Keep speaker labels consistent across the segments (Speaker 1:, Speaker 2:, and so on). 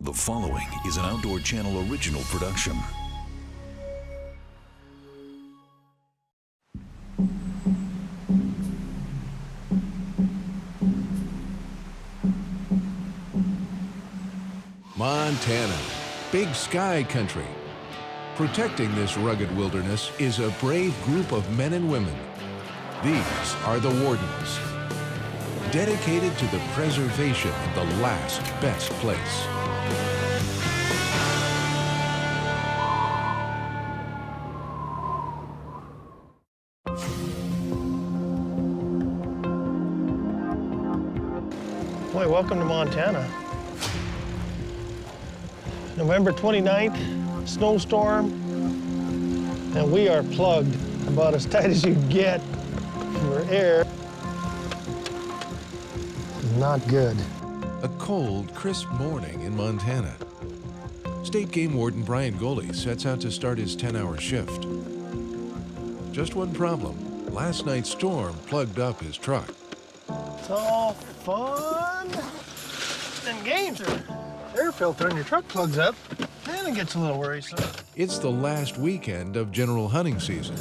Speaker 1: The following is an Outdoor Channel original production.
Speaker 2: Montana, big sky country. Protecting this rugged wilderness is a brave group of men and women. These are the Wardens, dedicated to the preservation of the last best place.
Speaker 3: Boy, welcome to Montana. November 29th, snowstorm, and we are plugged about as tight as you get for air. Not good.
Speaker 2: A cold, crisp morning in Montana. State Game Warden Bryan Golie sets out to start his 10-hour shift. Just one problem. Last night's storm plugged up his truck.
Speaker 3: It's all fun and games. Air filter in your truck plugs up, and it gets a little worrisome.
Speaker 2: It's the last weekend of general hunting season.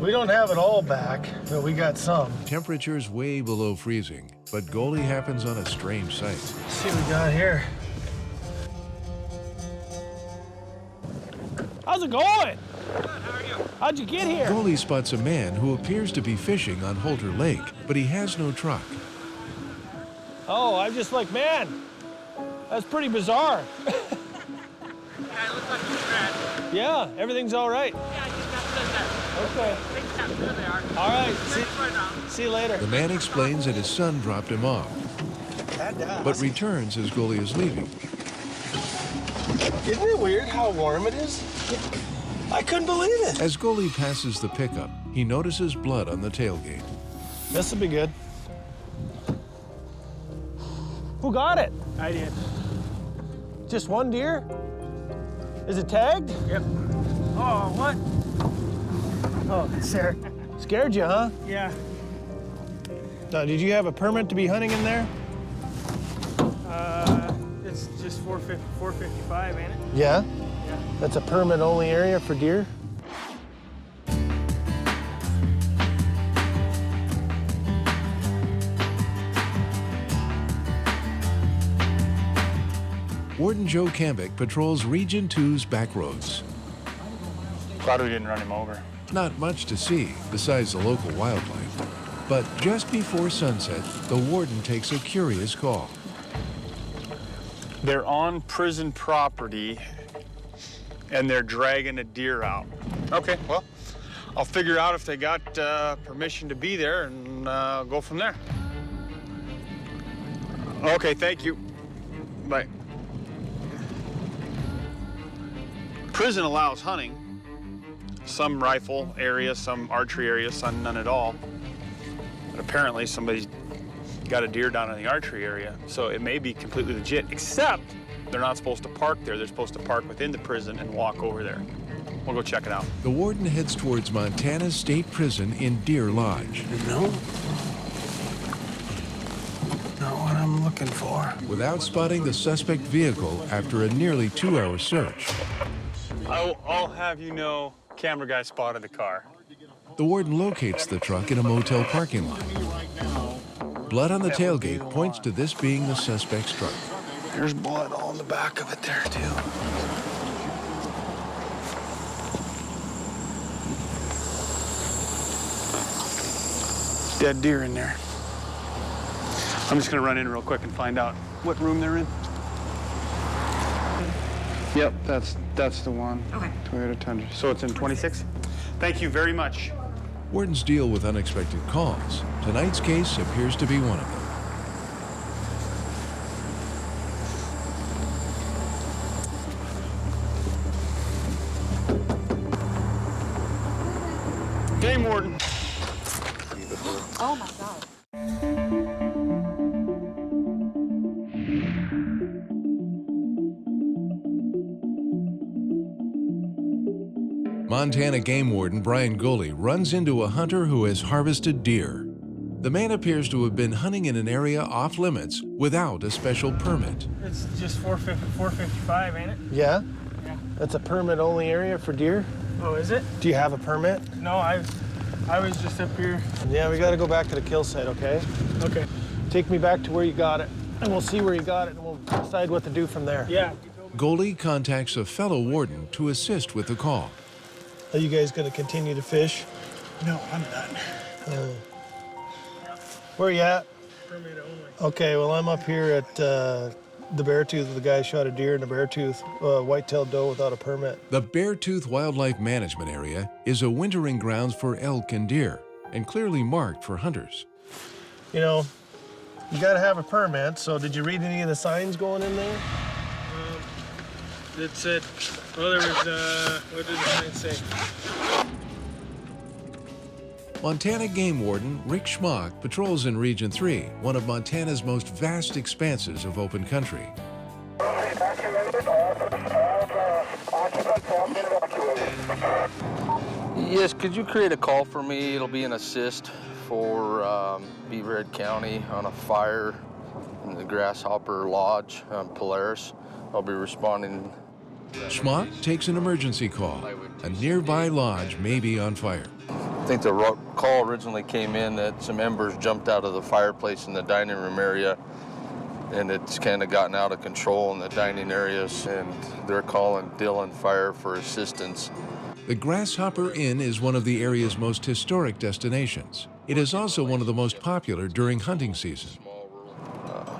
Speaker 3: We don't have it all back, but we got some.
Speaker 2: Temperatures way below freezing, but Golie happens on a strange sight.
Speaker 3: Let's see what we got here. How's it going?
Speaker 4: Good, how are you?
Speaker 3: How'd you get here?
Speaker 2: Golie spots a man who appears to be fishing on Holter Lake, but he has no truck.
Speaker 3: Oh, I'm just like, man, that's pretty bizarre.
Speaker 4: Yeah, it looks like you're trash.
Speaker 3: Yeah, everything's all right.
Speaker 4: Yeah, I just got to that.
Speaker 3: Okay.
Speaker 4: Things have good there.
Speaker 3: All right.
Speaker 4: Thanks right now.
Speaker 3: See you later.
Speaker 2: The man explains that his son dropped him off, but returns as Golie is leaving.
Speaker 3: Isn't it weird how warm it is? I couldn't believe it.
Speaker 2: As Golie passes the pickup, he notices blood on the tailgate.
Speaker 3: This will be good. Who got it?
Speaker 4: I did.
Speaker 3: Just one deer? Is it tagged?
Speaker 4: Yep. Oh, what?
Speaker 3: Oh, scared. Scared you, huh?
Speaker 4: Yeah.
Speaker 3: Now, did you have a permit to be hunting in there?
Speaker 4: It's just 455, ain't it?
Speaker 3: Yeah.
Speaker 4: Yeah.
Speaker 3: That's a permit-only area for deer?
Speaker 2: Warden Joe Kambic patrols Region 2's back roads.
Speaker 5: Glad we didn't run him over.
Speaker 2: Not much to see besides the local wildlife. But just before sunset, the warden takes a curious call.
Speaker 5: They're on prison property, and they're dragging a deer out. Okay, well, I'll figure out if they got permission to be there and go from there. Okay, thank you. Bye. Prison allows hunting. Some rifle areas, some archery areas, some none at all. But apparently somebody's got a deer down in the archery area, so it may be completely legit, except they're not supposed to park there. They're supposed to park within the prison and walk over there. We'll go check it out.
Speaker 2: The warden heads towards Montana State Prison in Deer Lodge.
Speaker 3: No. Not what I'm looking for.
Speaker 2: Without spotting the suspect vehicle after a nearly 2-hour search.
Speaker 5: I'll have you know, camera guy spotted the car.
Speaker 2: The warden locates the truck in a motel parking lot. Blood on the tailgate points to this being the suspect's truck.
Speaker 3: There's blood all in the back of it there, too.
Speaker 5: Dead deer in there. I'm just gonna run in real quick and find out what room they're in. Yep, that's the one. Okay. Toyota Tundra. So it's in 26? Thank you very much.
Speaker 2: Wardens deal with unexpected calls. Tonight's case appears to be one of them.
Speaker 5: Game warden.
Speaker 6: Oh my God.
Speaker 2: Montana Game Warden Bryan Golie runs into a hunter who has harvested deer. The man appears to have been hunting in an area off limits without a special permit.
Speaker 4: It's just 455, ain't it?
Speaker 3: Yeah?
Speaker 4: Yeah.
Speaker 3: That's a permit-only area for deer?
Speaker 4: Oh, is it?
Speaker 3: Do you have a permit?
Speaker 4: No, I was just up here.
Speaker 3: Yeah, we got to go back to the kill site, okay?
Speaker 4: Okay.
Speaker 3: Take me back to where you got it, and we'll see where you got it, and we'll decide what to do from there.
Speaker 4: Yeah.
Speaker 2: Golie contacts a fellow warden to assist with the call.
Speaker 3: Are you guys going to continue to fish?
Speaker 4: No, I'm done.
Speaker 3: Where you at?
Speaker 4: Permit only.
Speaker 3: Okay, well, I'm up here at the Beartooth. The guy shot a deer in the Beartooth, white-tailed doe without a permit.
Speaker 2: The Beartooth Wildlife Management Area is a wintering grounds for elk and deer, and clearly marked for hunters.
Speaker 3: You know, you got to have a permit, so did you read any of the signs going in there?
Speaker 4: It said, well, there was, what did the sign say?
Speaker 2: Montana Game Warden Rick Smauch patrols in Region 3, one of Montana's most vast expanses of open country.
Speaker 7: Yes, could you create a call for me? It'll be an assist for Beaverhead County on a fire in the Grasshopper Lodge on Polaris. I'll be responding.
Speaker 2: Smauch takes an emergency call. A nearby lodge may be on fire.
Speaker 7: I think the call originally came in that some embers jumped out of the fireplace in the dining room area, and it's kind of gotten out of control in the dining areas, and they're calling Dillon Fire for assistance.
Speaker 2: The Grasshopper Inn is one of the area's most historic destinations. It is also one of the most popular during hunting season.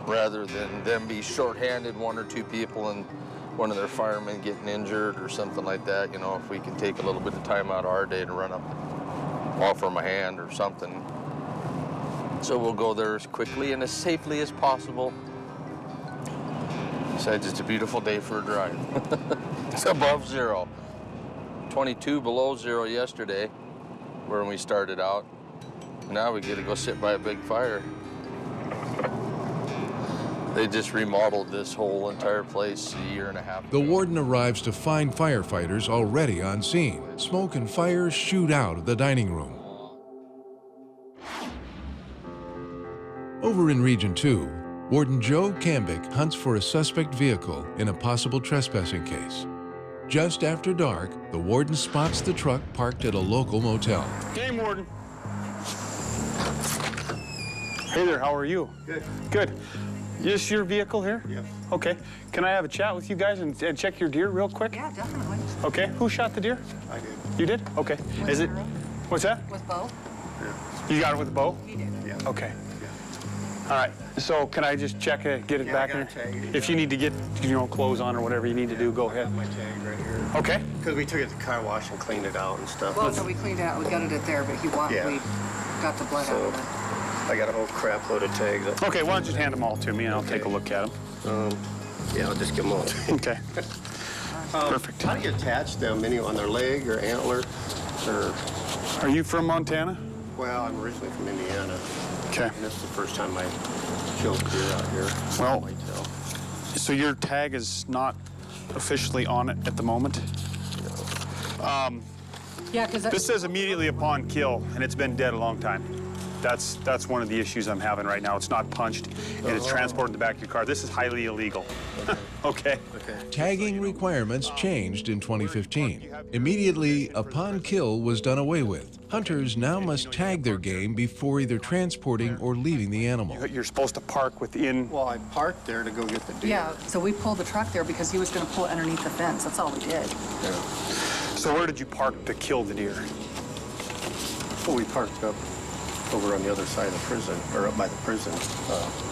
Speaker 7: Rather than them be short-handed, one or two people, and one of their firemen getting injured or something like that, you know, if we can take a little bit of time out of our day to run up, offer them a hand or something. So we'll go there as quickly and as safely as possible. Besides, it's a beautiful day for a drive. It's above zero. 22 below zero yesterday, when we started out. Now we get to go sit by a big fire. They just remodeled this whole entire place a year and a half ago.
Speaker 2: The warden arrives to find firefighters already on scene. Smoke and fire shoot out of the dining room. Over in Region 2, Warden Joe Kambic hunts for a suspect vehicle in a possible trespassing case. Just after dark, the warden spots the truck parked at a local motel.
Speaker 5: Game warden. Hey there, how are you?
Speaker 8: Good.
Speaker 5: Good. Is this your vehicle here?
Speaker 8: Yes.
Speaker 5: Okay. Can I have a chat with you guys and check your deer real quick?
Speaker 6: Yeah, definitely.
Speaker 5: Okay. Who shot the deer?
Speaker 8: I did.
Speaker 5: You did? Okay.
Speaker 6: With
Speaker 5: Is it?
Speaker 6: arrow?
Speaker 5: What's that?
Speaker 6: With bow?
Speaker 8: Yeah.
Speaker 5: You got it with a bow?
Speaker 6: He did.
Speaker 8: Yeah.
Speaker 5: Okay.
Speaker 8: Yeah.
Speaker 5: All right. So can I just check it, get it
Speaker 8: Yeah,
Speaker 5: back
Speaker 8: I
Speaker 5: in?
Speaker 8: got a tag.
Speaker 5: If you need to get, clothes on or whatever you need to do, go
Speaker 8: I
Speaker 5: ahead.
Speaker 8: got my tag right here.
Speaker 5: Okay.
Speaker 8: Because we took it to the car wash and cleaned it out and stuff.
Speaker 6: Well, no, we cleaned it out. We gutted it there, but we got the blood out
Speaker 8: So
Speaker 6: of it.
Speaker 8: I got a whole crap load of tags.
Speaker 5: Okay. Why don't you just hand them all to me and I'll take a look at them.
Speaker 8: Yeah, I'll just give them all.
Speaker 5: Okay. Perfect.
Speaker 8: How do you attach them? Any on their leg or antler? Or,
Speaker 5: Are you from Montana?
Speaker 8: well, I'm originally from Indiana.
Speaker 5: Okay.
Speaker 8: And this is the first time I killed deer out here.
Speaker 5: Well-
Speaker 8: Whitetail.
Speaker 5: So your tag is not officially on it at the moment?
Speaker 6: Yeah, because
Speaker 5: This says immediately upon kill, and it's been dead a long time. That's one of the issues I'm having right now. It's not punched, and it's transported in the back of your car. This is highly illegal. Okay?
Speaker 8: Okay.
Speaker 2: Tagging requirements changed in 2015. Immediately upon kill was done away with. Hunters now must tag their game before either transporting or leaving the animal.
Speaker 5: You're supposed to park within...
Speaker 8: Well, I parked there to go get the deer.
Speaker 6: yeah, so we pulled the truck there because he was going to pull it underneath the fence. That's all we did.
Speaker 8: Yeah.
Speaker 5: So where did you park to kill the deer?
Speaker 8: Well, we parked up over on the other side of the prison, or up by the prison.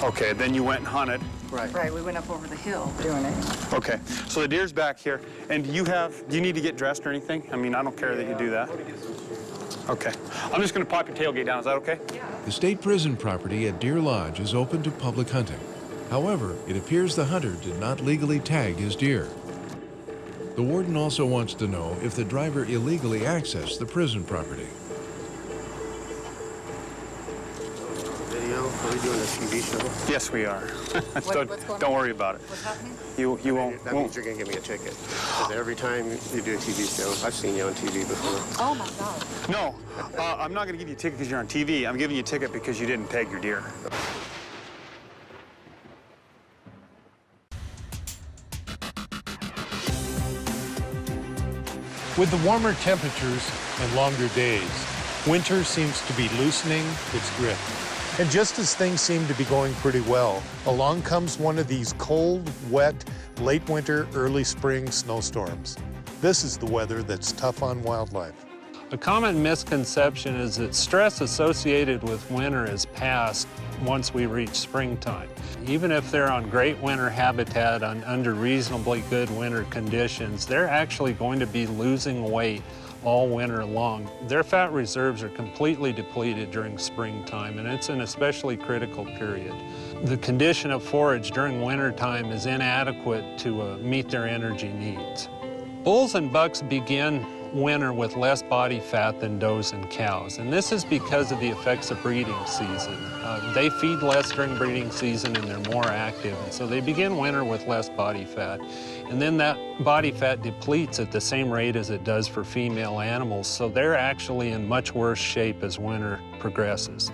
Speaker 5: Okay, then you went and hunted.
Speaker 6: Right, we went up over the hill doing it.
Speaker 5: Okay, so the deer's back here, and do you need to get dressed or anything? I mean, I don't care that you do that. Okay, I'm just gonna pop your tailgate down, is that okay?
Speaker 2: The state prison property at Deer Lodge is open to public hunting. However, it appears the hunter did not legally tag his deer. The warden also wants to know if the driver illegally accessed the prison property.
Speaker 8: Video, are we doing a TV show?
Speaker 5: Yes, we are.
Speaker 6: What's going on?
Speaker 5: Don't worry about it.
Speaker 6: What's happening?
Speaker 5: You won't.
Speaker 8: That means you're gonna give me a ticket. Because every time you do a TV show, I've seen you on TV before.
Speaker 6: Oh my God.
Speaker 5: No, I'm not going to give you a ticket because you're on TV. I'm giving you a ticket because you didn't tag your deer.
Speaker 9: With the warmer temperatures and longer days, winter seems to be loosening its grip. And just as things seem to be going pretty well, along comes one of these cold, wet, late winter, early spring snowstorms. This is the weather that's tough on wildlife.
Speaker 10: A common misconception is that stress associated with winter is past once we reach springtime. Even if they're on great winter habitat under reasonably good winter conditions, they're actually going to be losing weight all winter long. Their fat reserves are completely depleted during springtime, and it's an especially critical period. The condition of forage during wintertime is inadequate to meet their energy needs. Bulls and bucks begin winter with less body fat than does and cows, and this is because of the effects of breeding season. They feed less during breeding season and they're more active, and so they begin winter with less body fat. And then that body fat depletes at the same rate as it does for female animals, so they're actually in much worse shape as winter progresses.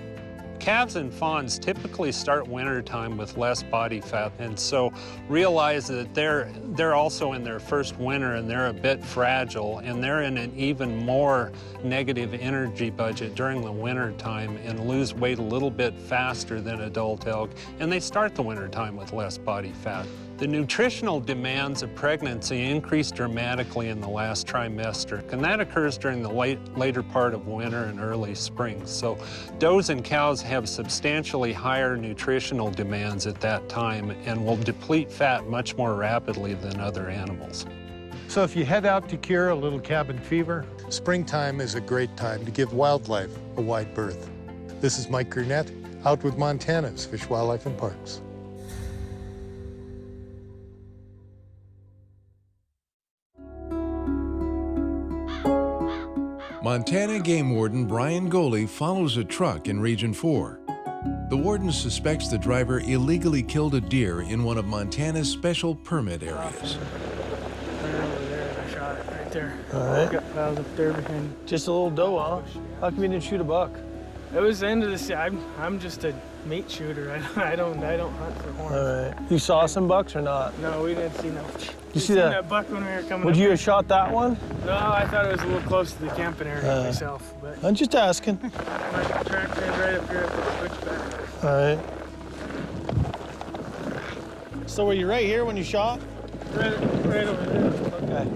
Speaker 10: Calves and fawns typically start wintertime with less body fat, and so realize that they're also in their first winter and they're a bit fragile, and they're in an even more negative energy budget during the wintertime and lose weight a little bit faster than adult elk, and they start the wintertime with less body fat. The nutritional demands of pregnancy increase dramatically in the last trimester, and that occurs during the later part of winter and early spring. So does and cows have substantially higher nutritional demands at that time and will deplete fat much more rapidly than other animals.
Speaker 9: So if you head out to cure a little cabin fever, springtime is a great time to give wildlife a wide berth. This is Mike Gurnett, out with Montana's Fish, Wildlife, and Parks.
Speaker 2: Montana Game Warden Bryan Golie follows a truck in Region 4. The warden suspects the driver illegally killed a deer in one of Montana's special permit areas.
Speaker 4: Right over there, I shot it right there.
Speaker 3: All right.
Speaker 4: Got piles up there behind.
Speaker 3: Just a little doe, huh? How come you didn't shoot a buck?
Speaker 4: It was the end of the season. I'm just a meat shooter. I don't hunt for horns.
Speaker 3: All right. You saw some bucks or not?
Speaker 4: No, we didn't see no.
Speaker 3: You see that?
Speaker 4: buck when we were coming
Speaker 3: Would
Speaker 4: up
Speaker 3: you
Speaker 4: here?
Speaker 3: have shot that one?
Speaker 4: No, I thought it was a little close to the camping area myself. But
Speaker 3: I'm just asking.
Speaker 4: my track ran right up here at the switchback.
Speaker 3: All right. So were you right here when you shot?
Speaker 4: Right over there.
Speaker 3: Okay.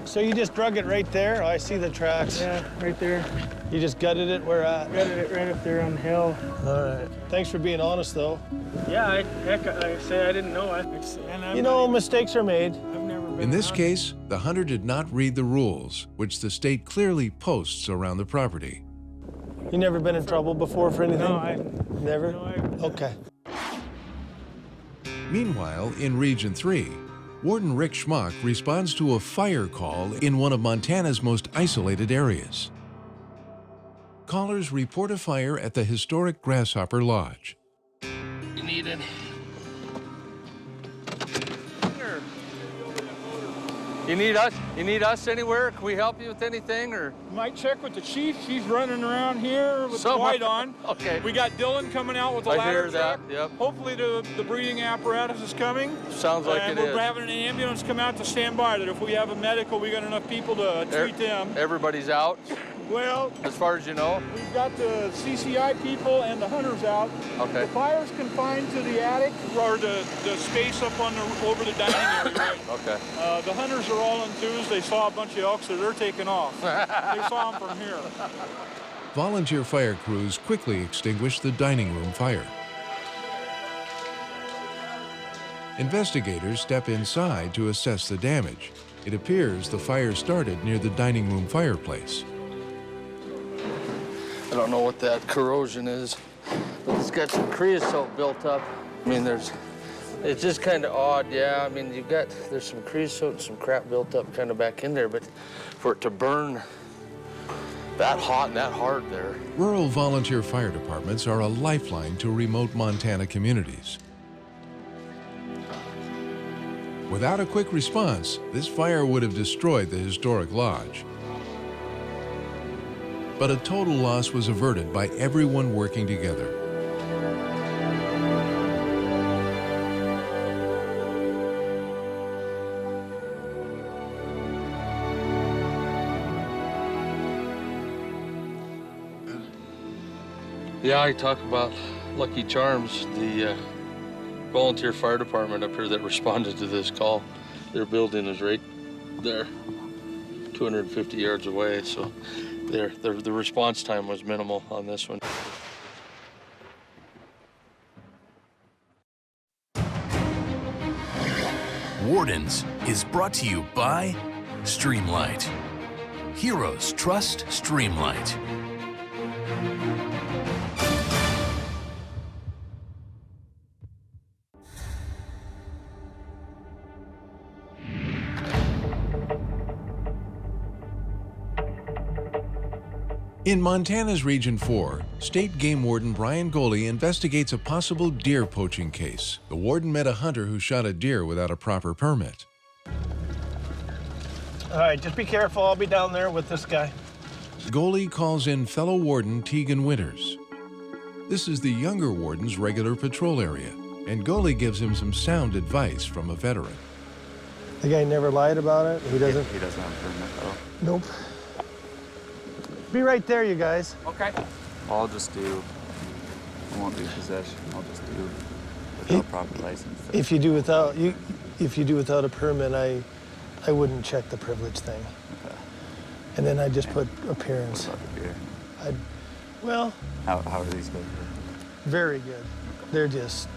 Speaker 3: So you just drug it right there? Oh, I see the tracks.
Speaker 4: Yeah, right there.
Speaker 3: You just gutted it? Where at?
Speaker 4: Gutted it right up there on the hill.
Speaker 3: All right. Thanks for being honest, though.
Speaker 4: Yeah, heck, like I say, I didn't know.
Speaker 3: You know, mistakes are made.
Speaker 4: I've never been
Speaker 2: In this
Speaker 4: around.
Speaker 2: case, the hunter did not read the rules, which the state clearly posts around the property.
Speaker 3: You never been in trouble before for anything?
Speaker 4: No, I
Speaker 3: Never?
Speaker 4: No,
Speaker 3: Okay.
Speaker 2: Meanwhile, in Region 3, Warden Rick Smauch responds to a fire call in one of Montana's most isolated areas. Callers report a fire at the historic Grasshopper Lodge.
Speaker 7: You need it. You need us anywhere? Can we help you with anything, or?
Speaker 11: Might check with the chief. She's running around here with the light on.
Speaker 7: Okay.
Speaker 11: We got Dylan coming out with a
Speaker 7: I
Speaker 11: ladder
Speaker 7: hear that,
Speaker 11: truck.
Speaker 7: yep.
Speaker 11: Hopefully the breeding apparatus is coming.
Speaker 7: Sounds like
Speaker 11: and
Speaker 7: it
Speaker 11: we're
Speaker 7: is.
Speaker 11: having an ambulance come out to stand by that if we have a medical, we got enough people to treat them.
Speaker 7: Everybody's out,
Speaker 11: Well,
Speaker 7: as far as you know?
Speaker 11: we've got the CCI people and the hunters out.
Speaker 7: Okay.
Speaker 11: The fire's confined to the attic or the space up on over the dining area. Right?
Speaker 7: Okay.
Speaker 11: The hunters are all enthused. They saw a bunch of elk, so they're taking off. They saw them from here.
Speaker 2: Volunteer fire crews quickly extinguish the dining room fire. Investigators step inside to assess the damage. It appears the fire started near the dining room fireplace.
Speaker 7: I don't know what that corrosion is, but it's got some creosote built up. I mean, it's just kind of odd, yeah. I mean, there's some creosote and some crap built up kind of back in there, but for it to burn that hot and that hard there.
Speaker 2: Rural volunteer fire departments are a lifeline to remote Montana communities. Without a quick response, this fire would have destroyed the historic lodge. But a total loss was averted by everyone working together.
Speaker 7: Yeah, I talk about Lucky Charms, the volunteer fire department up here that responded to this call. Their building is right there, 250 yards away, so the response time was minimal on this one.
Speaker 1: Wardens is brought to you by Streamlight. Heroes trust Streamlight.
Speaker 2: In Montana's Region 4, State Game Warden Bryan Golie investigates a possible deer poaching case. The warden met a hunter who shot a deer without a proper permit.
Speaker 3: All right, just be careful. I'll be down there with this guy.
Speaker 2: Golie calls in fellow warden Tegan Winters. This is the younger warden's regular patrol area, and Golie gives him some sound advice from a veteran.
Speaker 3: The guy never lied about it? He doesn't?
Speaker 12: He doesn't have a permit, though.
Speaker 3: Nope. Be right there, you guys.
Speaker 12: Okay. I'll just do, I won't do possession, I'll just do without proper license.
Speaker 3: If you do without a permit, I wouldn't check the privilege thing.
Speaker 12: Okay.
Speaker 3: And then I'd just put appearance.
Speaker 12: What about the beer?
Speaker 3: Well.
Speaker 12: How are these good?
Speaker 3: Very good. They're just,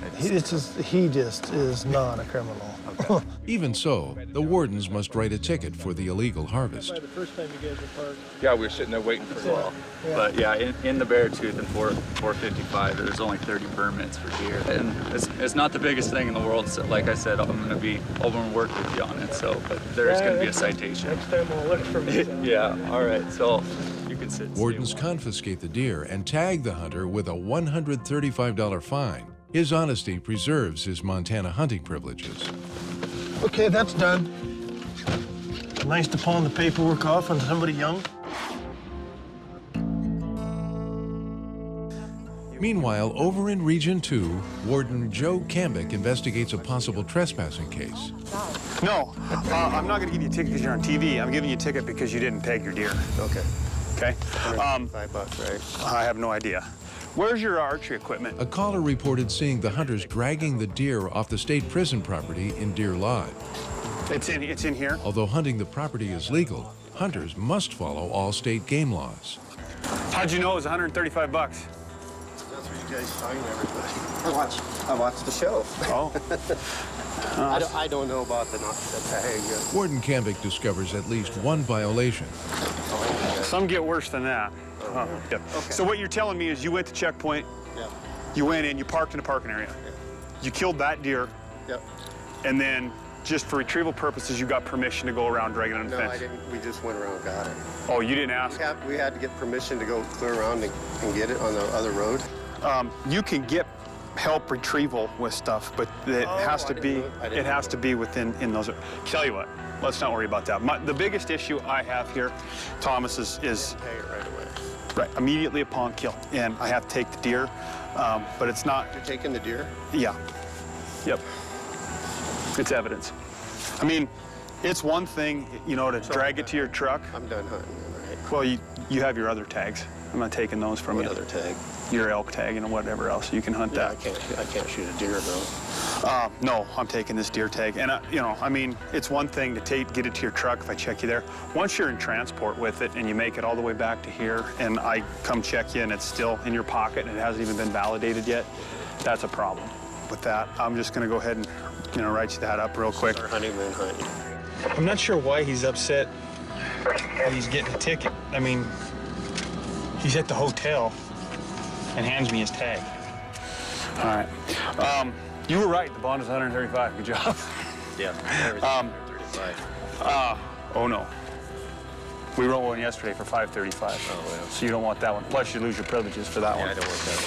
Speaker 3: he just is not a criminal.
Speaker 12: Okay.
Speaker 2: Even so, the wardens must write a ticket for the illegal harvest.
Speaker 3: The first time you guys were parked.
Speaker 12: Yeah, we were sitting there waiting for a while.
Speaker 3: Yeah.
Speaker 12: But yeah, in the Beartooth and 455, there's only 30 permits for deer. And it's not the biggest thing in the world. So like I said, I'm going to work with you on it. So, but there is going to be a citation.
Speaker 3: Next time we'll look for me.
Speaker 12: Yeah, all right. So you can sit.
Speaker 2: Wardens confiscate the deer and tag the hunter with a $135 fine. His honesty preserves his Montana hunting privileges.
Speaker 3: Okay, that's done. Nice to pawn the paperwork off on somebody young.
Speaker 2: Meanwhile, over in Region 2, Warden Joe Kambic investigates a possible trespassing case.
Speaker 5: No, I'm not going to give you a ticket because you're on TV. I'm giving you a ticket because you didn't peg your deer.
Speaker 8: Okay.
Speaker 5: Okay?
Speaker 8: $5, right?
Speaker 5: I have no idea. Where's your archery equipment?
Speaker 2: A caller reported seeing the hunters dragging the deer off the state prison property in Deer Lodge.
Speaker 5: It's in here.
Speaker 2: Although hunting the property is legal, hunters must follow all state game laws.
Speaker 5: How'd you know it was $135?
Speaker 8: That's what you guys sign everybody. I watched the show.
Speaker 5: Oh.
Speaker 8: I don't know about the tag.
Speaker 2: Warden Kambic discovers at least one violation.
Speaker 5: Some get worse than that. Yeah. Okay. So what you're telling me is you went to checkpoint.
Speaker 8: Yeah.
Speaker 5: You went in. You parked in a parking area.
Speaker 8: Yeah.
Speaker 5: You killed that deer.
Speaker 8: Yep.
Speaker 5: And then, just for retrieval purposes, you got permission to go around dragging it on the fence.
Speaker 8: No, I didn't. We just went around and got it.
Speaker 5: Oh, you didn't ask?
Speaker 8: We had to get permission to go clear around and get it on the other road.
Speaker 5: You can get help retrieval with stuff, but it has to be within those. Tell you what, let's not worry about that. The biggest issue I have here, Thomas, is
Speaker 8: Pay it right away.
Speaker 5: right immediately upon kill, and I have to take the deer, but it's not.
Speaker 8: You're taking the deer?
Speaker 5: Yeah. Yep. It's evidence. I mean, it's one thing, to drag it to your truck.
Speaker 8: I'm done hunting, right?
Speaker 5: Well, you have your other tags. I'm not taking those from you.
Speaker 8: What other tag?
Speaker 5: Your elk tag and whatever else. You can hunt that.
Speaker 8: I can't shoot a deer, though.
Speaker 5: No, I'm taking this deer tag. And, I mean, it's one thing to get it to your truck if I check you there. Once you're in transport with it and you make it all the way back to here and I come check you and it's still in your pocket and it hasn't even been validated yet, that's a problem. With that, I'm just going to go ahead and, write you that up real quick.
Speaker 8: Our honeymoon hunt.
Speaker 3: I'm not sure why he's upset that he's getting a ticket. I mean, he's at the hotel and hands me his tag.
Speaker 5: All right. You were right. The bond is $135. Good job.
Speaker 8: Yeah, $135.
Speaker 5: Oh, no. We wrote one yesterday for $535.
Speaker 8: Oh, yeah.
Speaker 5: So you don't want that one. Plus, you lose your privileges for that one.
Speaker 8: I don't want that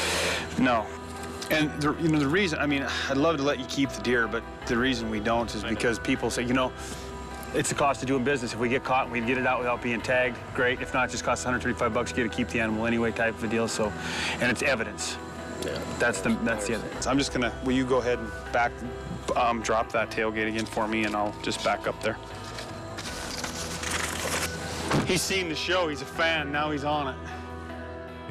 Speaker 8: one.
Speaker 5: No. And the reason, I mean, I'd love to let you keep the deer, but the reason we don't is because people say, it's the cost of doing business. If we get caught and we get it out without being tagged, great. If not, it just costs $135 to keep the animal anyway, type of a deal. So, and it's evidence.
Speaker 8: Yeah.
Speaker 5: That's the evidence. I'm just gonna. Will you go ahead and drop that tailgate again for me, and I'll just back up there. He's seen the show. He's a fan. Now he's on it.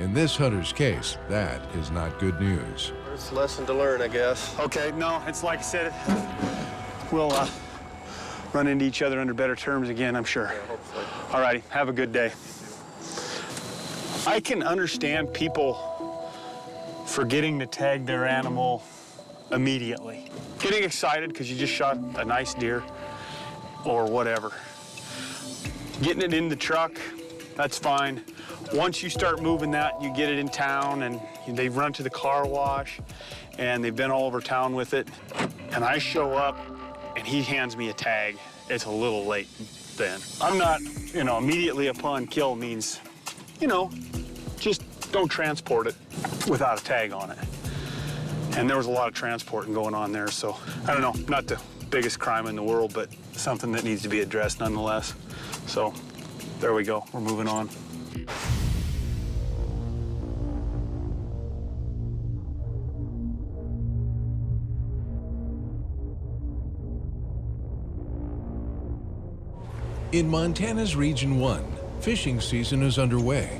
Speaker 2: In this hunter's case, that is not good news.
Speaker 8: It's a lesson to learn, I guess.
Speaker 5: Okay, no, it's like I said, we'll run into each other under better terms again, I'm sure.
Speaker 8: Yeah, hopefully.
Speaker 5: All righty, have a good day. I can understand people forgetting to tag their animal immediately. Getting excited because you just shot a nice deer or whatever. Getting it in the truck, that's fine. Once you start moving that, you get it in town, and they've run to the car wash, and they've been all over town with it, and I show up, and he hands me a tag. It's a little late then. I'm not, immediately upon kill means, just don't transport it without a tag on it. And there was a lot of transporting going on there, so I don't know, not the biggest crime in the world, but something that needs to be addressed nonetheless. So there we go, we're moving on.
Speaker 2: In Montana's Region 1, fishing season is underway.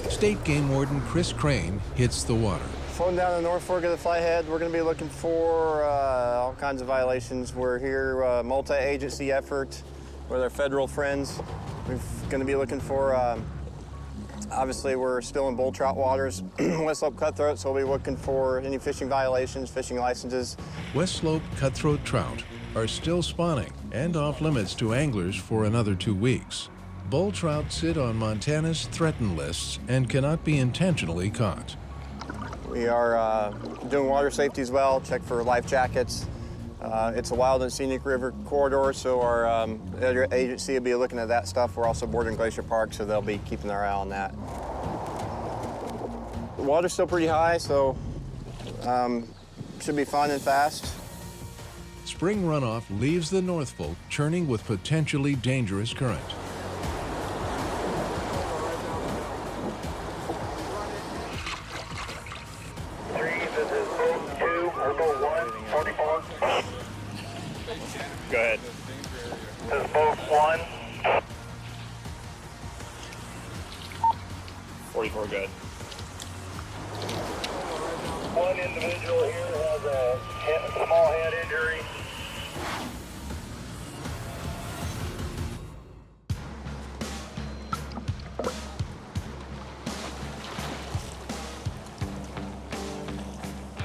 Speaker 2: State Game Warden Chris Crane hits the water.
Speaker 13: Floating down the North Fork of the Flathead, we're going to be looking for all kinds of violations. We're here, multi-agency effort with our federal friends. We're going to be looking for, obviously we're still in bull trout waters, West Slope cutthroat, so we'll be looking for any fishing violations, fishing licenses.
Speaker 2: West Slope cutthroat trout are still spawning and off limits to anglers for another 2 weeks. Bull trout sit on Montana's threatened lists and cannot be intentionally caught.
Speaker 13: We are doing water safety as well, check for life jackets. It's a wild and scenic river corridor, so our agency will be looking at that stuff. We're also bordering Glacier Park, so they'll be keeping their eye on that. The water's still pretty high, so should be fun and fast.
Speaker 2: Spring runoff leaves the North Fork churning with potentially dangerous current.
Speaker 14: Go ahead. This is boat 1. 44, good. One individual here has a small head injury.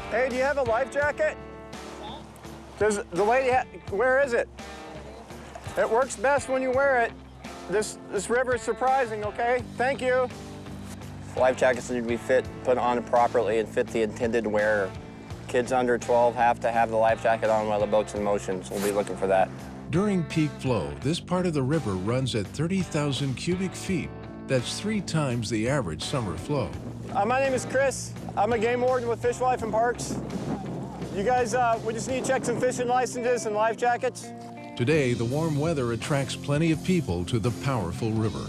Speaker 13: Hey, do you have a life jacket? Does the lady where is it? It works best when you wear it. This river is surprising, okay? Thank you. Life jackets need to be put on properly and fit the intended wearer. Kids under 12 have to have the life jacket on while the boat's in motion, so we'll be looking for that.
Speaker 2: During peak flow, this part of the river runs at 30,000 cubic feet. That's 3 times the average summer flow.
Speaker 13: My name is Chris. I'm a game warden with Fish, Life, and Parks. You guys, we just need to check some fishing licenses and life jackets.
Speaker 2: Today, the warm weather attracts plenty of people to the powerful river.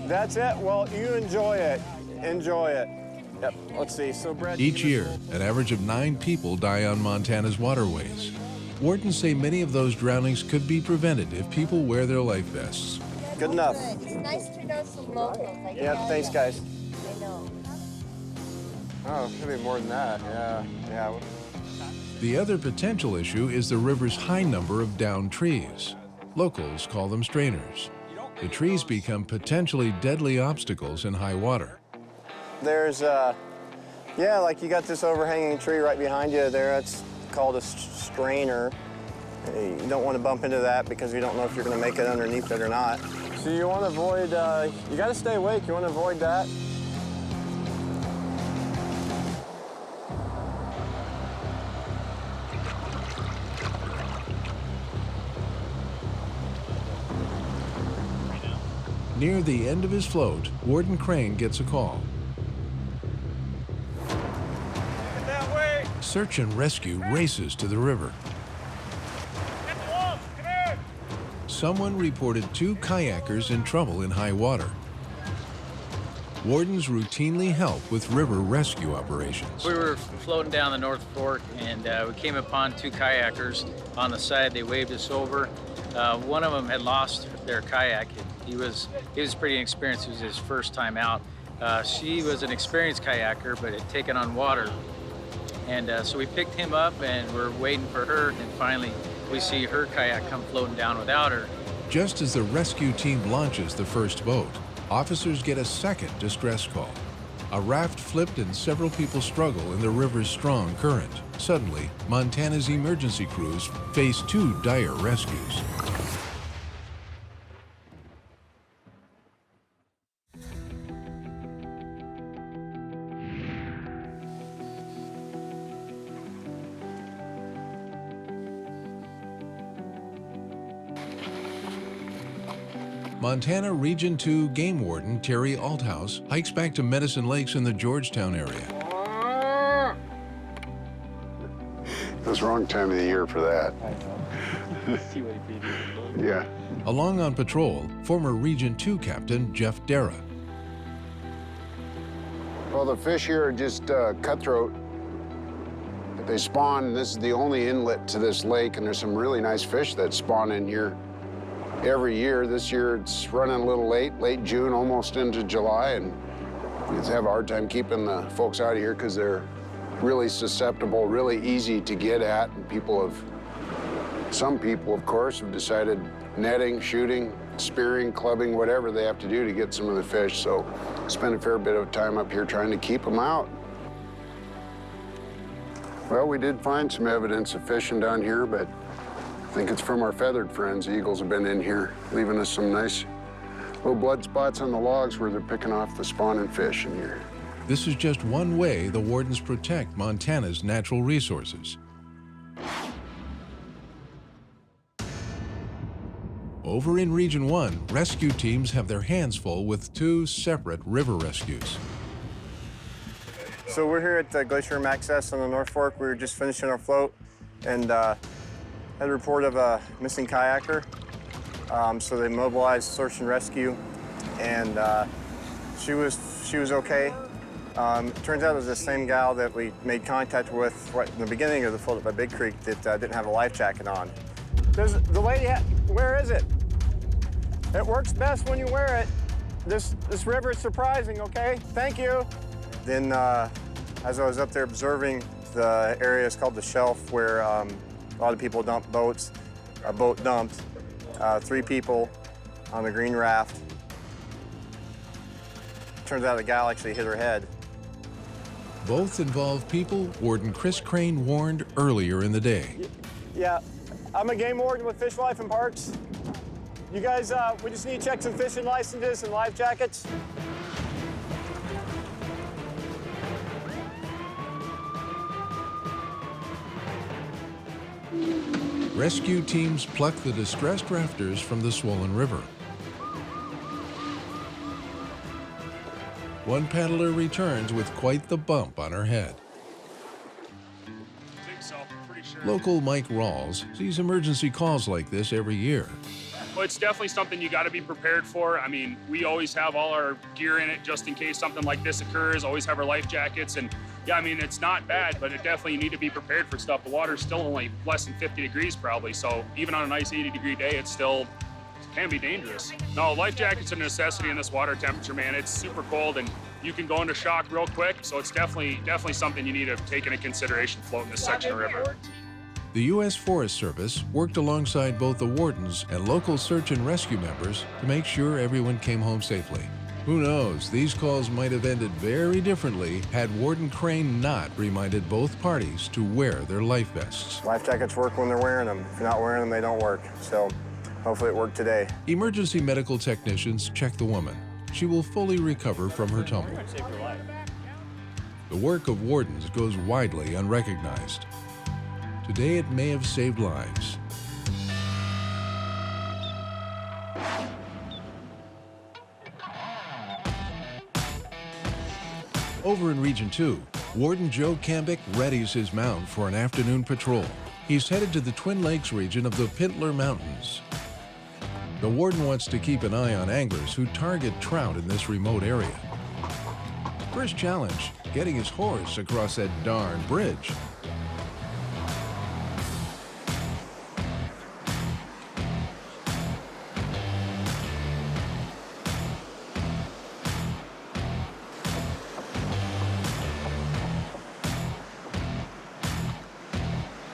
Speaker 13: That's it. Well, you enjoy it. Enjoy it. Yep. Let's see. So, Brett.
Speaker 2: Each year, an average of 9 people die on Montana's waterways. Wardens say many of those drownings could be prevented if people wear their life vests.
Speaker 13: Good enough.
Speaker 15: It's nice to know some locals.
Speaker 13: Yeah, thanks, guys.
Speaker 15: I know.
Speaker 13: Oh, it could be more than that. Yeah.
Speaker 2: The other potential issue is the river's high number of downed trees. Locals call them strainers. The trees become potentially deadly obstacles in high water.
Speaker 13: There's, like you got this overhanging tree right behind you there. That's called a strainer. You don't want to bump into that because you don't know if you're going to make it underneath it or not. So you want to avoid, you got to stay awake. You want to avoid that.
Speaker 2: Near the end of his float, Warden Crane gets a call.
Speaker 13: That way.
Speaker 2: Search and rescue races to the river. Someone reported 2 kayakers in trouble in high water. Wardens routinely help with river rescue operations.
Speaker 16: We were floating down the North Fork and we came upon 2 kayakers on the side. They waved us over. One of them had lost their kayak. He was pretty inexperienced. It was his first time out. She was an experienced kayaker, but had taken on water. And so we picked him up and we're waiting for her. And finally, we see her kayak come floating down without her.
Speaker 2: Just as the rescue team launches the first boat, officers get a second distress call. A raft flipped and several people struggle in the river's strong current. Suddenly, Montana's emergency crews face 2 dire rescues. Montana Region 2 Game Warden Terry Althouse hikes back to Medicine Lakes in the Georgetown area.
Speaker 17: It was the wrong time of the year for that. Yeah.
Speaker 2: Along on patrol, former Region 2 Captain Jeff Dara.
Speaker 17: Well, the fish here are just cutthroat. They spawn, this is the only inlet to this lake, and there's some really nice fish that spawn in here every year. This year it's running a little late June, almost into July, and we have a hard time keeping the folks out of here because they're really susceptible, really easy to get at, and some people, of course, have decided netting, shooting, spearing, clubbing, whatever they have to do to get some of the fish. So spend a fair bit of time up here trying to keep them out. Well, we did find some evidence of fishing down here, but I think it's from our feathered friends. The eagles have been in here, leaving us some nice little blood spots on the logs where they're picking off the spawning fish in here.
Speaker 2: This is just one way the Wardens protect Montana's natural resources. Over in Region 1, rescue teams have their hands full with 2 separate river rescues.
Speaker 13: So we're here at Glacier Access on the North Fork. We were just finishing our float and had a report of a missing kayaker. So they mobilized search and rescue, and she was okay. It turns out it was the same gal that we made contact with right in the beginning of the float by Big Creek that didn't have a life jacket on. The lady, where is it? It works best when you wear it. This river is surprising, okay? Thank you. Then as I was up there observing, the area is called the Shelf, where a lot of people dump boats. A boat dumped 3 people on the green raft. Turns out the gal actually hit her head.
Speaker 2: Both involve people Warden Chris Crane warned earlier in the day.
Speaker 13: Yeah, I'm a game warden with Fish, Life, and Parks. You guys, we just need to check some fishing licenses and life jackets.
Speaker 2: Rescue teams pluck the distressed rafters from the swollen river. One paddler returns with quite the bump on her head.
Speaker 11: I think so, pretty sure.
Speaker 2: Local Mike Rawls sees emergency calls like this every year.
Speaker 11: Well, it's definitely something you got to be prepared for. I mean, we always have all our gear in it just in case something like this occurs, always have our life jackets. And yeah, I mean, it's not bad, but it definitely you need to be prepared for stuff. The water's still only less than 50 degrees probably. So even on a nice 80-degree day, it can be dangerous. No, life jackets are a necessity in this water temperature, man. It's super cold and you can go into shock real quick. So it's definitely something you need to take into consideration floating this section of river.
Speaker 2: The U.S. Forest Service worked alongside both the wardens and local search and rescue members to make sure everyone came home safely. Who knows, these calls might have ended very differently had Warden Crane not reminded both parties to wear their life vests.
Speaker 13: Life jackets work when they're wearing them. If you're not wearing them, they don't work. So hopefully it worked today.
Speaker 2: Emergency medical technicians check the woman. She will fully recover from her tumble. The work of wardens goes widely unrecognized. Today it may have saved lives. Over in Region 2, Warden Joe Kambic readies his mount for an afternoon patrol. He's headed to the Twin Lakes region of the Pintler Mountains. The warden wants to keep an eye on anglers who target trout in this remote area. First challenge, getting his horse across that darn bridge.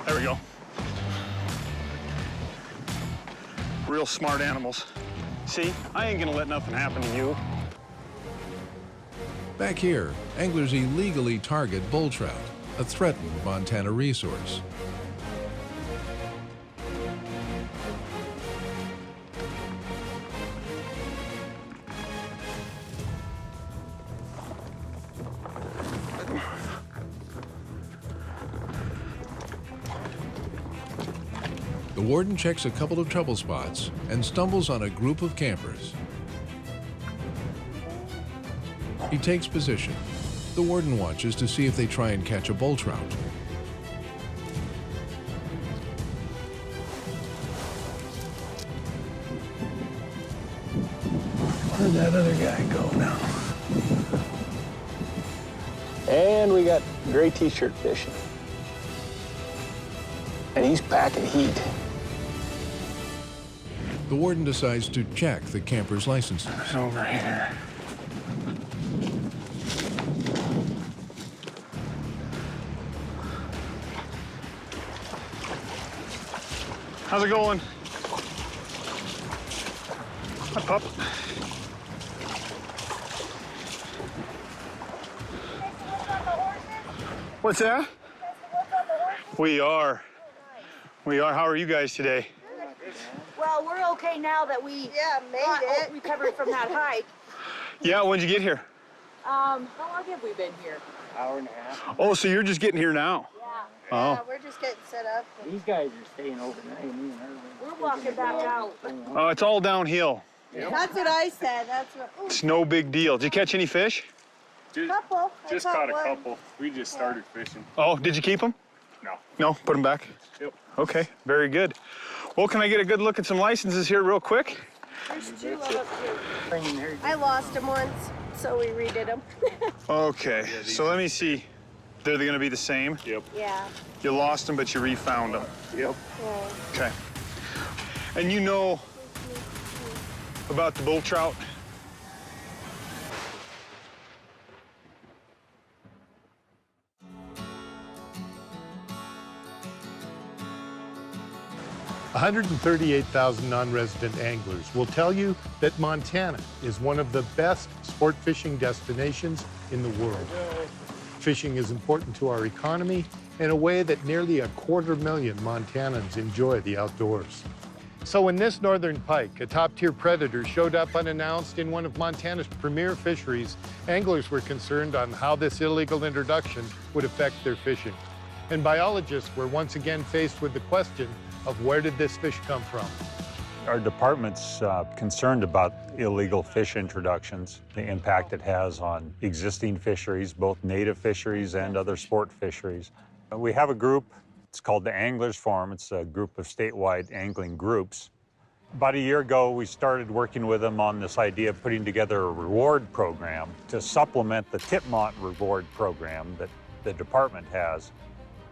Speaker 5: There we go. Real smart animals. See, I ain't gonna let nothing happen to you.
Speaker 2: Back here, anglers illegally target bull trout, a threatened Montana resource. The warden checks a couple of trouble spots and stumbles on a group of campers. He takes position. The warden watches to see if they try and catch a bull trout.
Speaker 3: Where'd that other guy go now? And we got gray t-shirt fishing. And he's packing heat.
Speaker 2: The warden decides to check the camper's licenses.
Speaker 3: Over here.
Speaker 5: How's it going? Hi, pup. What's that? We are. We are. How are you guys today?
Speaker 18: Well, we're okay now that we recovered from that hike.
Speaker 5: Yeah, when'd you get here?
Speaker 18: How long have we been here?
Speaker 8: Hour and a half.
Speaker 5: Oh, so you're just getting here now?
Speaker 18: Yeah.
Speaker 5: Oh.
Speaker 18: We're just getting set up.
Speaker 8: These guys are staying overnight.
Speaker 18: We're walking back out.
Speaker 5: Oh, it's all downhill.
Speaker 18: That's what I said. That's what. Ooh.
Speaker 5: It's no big deal. Did you catch any fish?
Speaker 18: Couple.
Speaker 11: Just caught a couple. We just started fishing.
Speaker 5: Oh, did you keep them?
Speaker 11: No.
Speaker 5: No? Put them back?
Speaker 11: Yep.
Speaker 5: Okay, very good. Well, can I get a good look at some licenses here real quick?
Speaker 18: There's two of them here. I lost them once, so we redid them.
Speaker 5: Okay, so let me see. They're gonna be the same?
Speaker 11: Yep.
Speaker 18: Yeah.
Speaker 5: You lost them, but you refound them?
Speaker 11: Yep.
Speaker 18: Yeah.
Speaker 5: Okay. And you know about the bull trout?
Speaker 9: $138,000 non-resident anglers will tell you that Montana is one of the best sport fishing destinations in the world. Fishing is important to our economy in a way that nearly 250,000 Montanans enjoy the outdoors. So when this northern pike, a top-tier predator, showed up unannounced in one of Montana's premier fisheries, anglers were concerned on how this illegal introduction would affect their fishing. And biologists were once again faced with the question of where did this fish come from?
Speaker 19: Our department's concerned about illegal fish introductions, the impact it has on existing fisheries, both native fisheries and other sport fisheries. We have a group, it's called the Anglers Forum. It's a group of statewide angling groups. About a year ago, we started working with them on this idea of putting together a reward program to supplement the Tipmont reward program that the department has.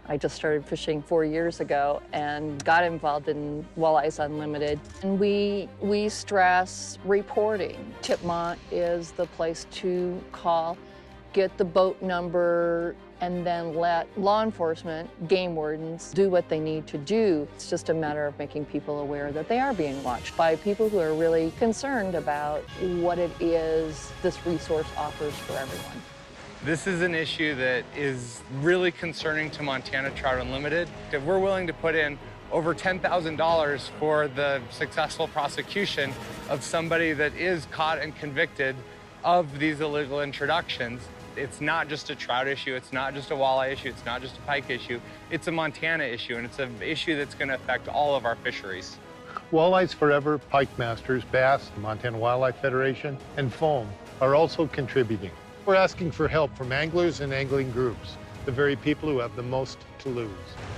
Speaker 20: I just started fishing 4 years ago and got involved in Walleyes Unlimited. And we stress reporting. Tipmont is the place to call, get the boat number, and then let law enforcement, game wardens, do what they need to do. It's just a matter of making people aware that they are being watched by people who are really concerned about what it is this resource offers for everyone.
Speaker 21: This is an issue that is really concerning to Montana Trout Unlimited. If we're willing to put in over $10,000 for the successful prosecution of somebody that is caught and convicted of these illegal introductions, it's not just a trout issue, it's not just a walleye issue, it's not just a pike issue, it's a Montana issue, and it's an issue that's going to affect all of our fisheries.
Speaker 9: Walleyes Forever, Pike Masters, Bass, the Montana Wildlife Federation, and Foam are also contributing. We're asking for help from anglers and angling groups, the very people who have the most to lose.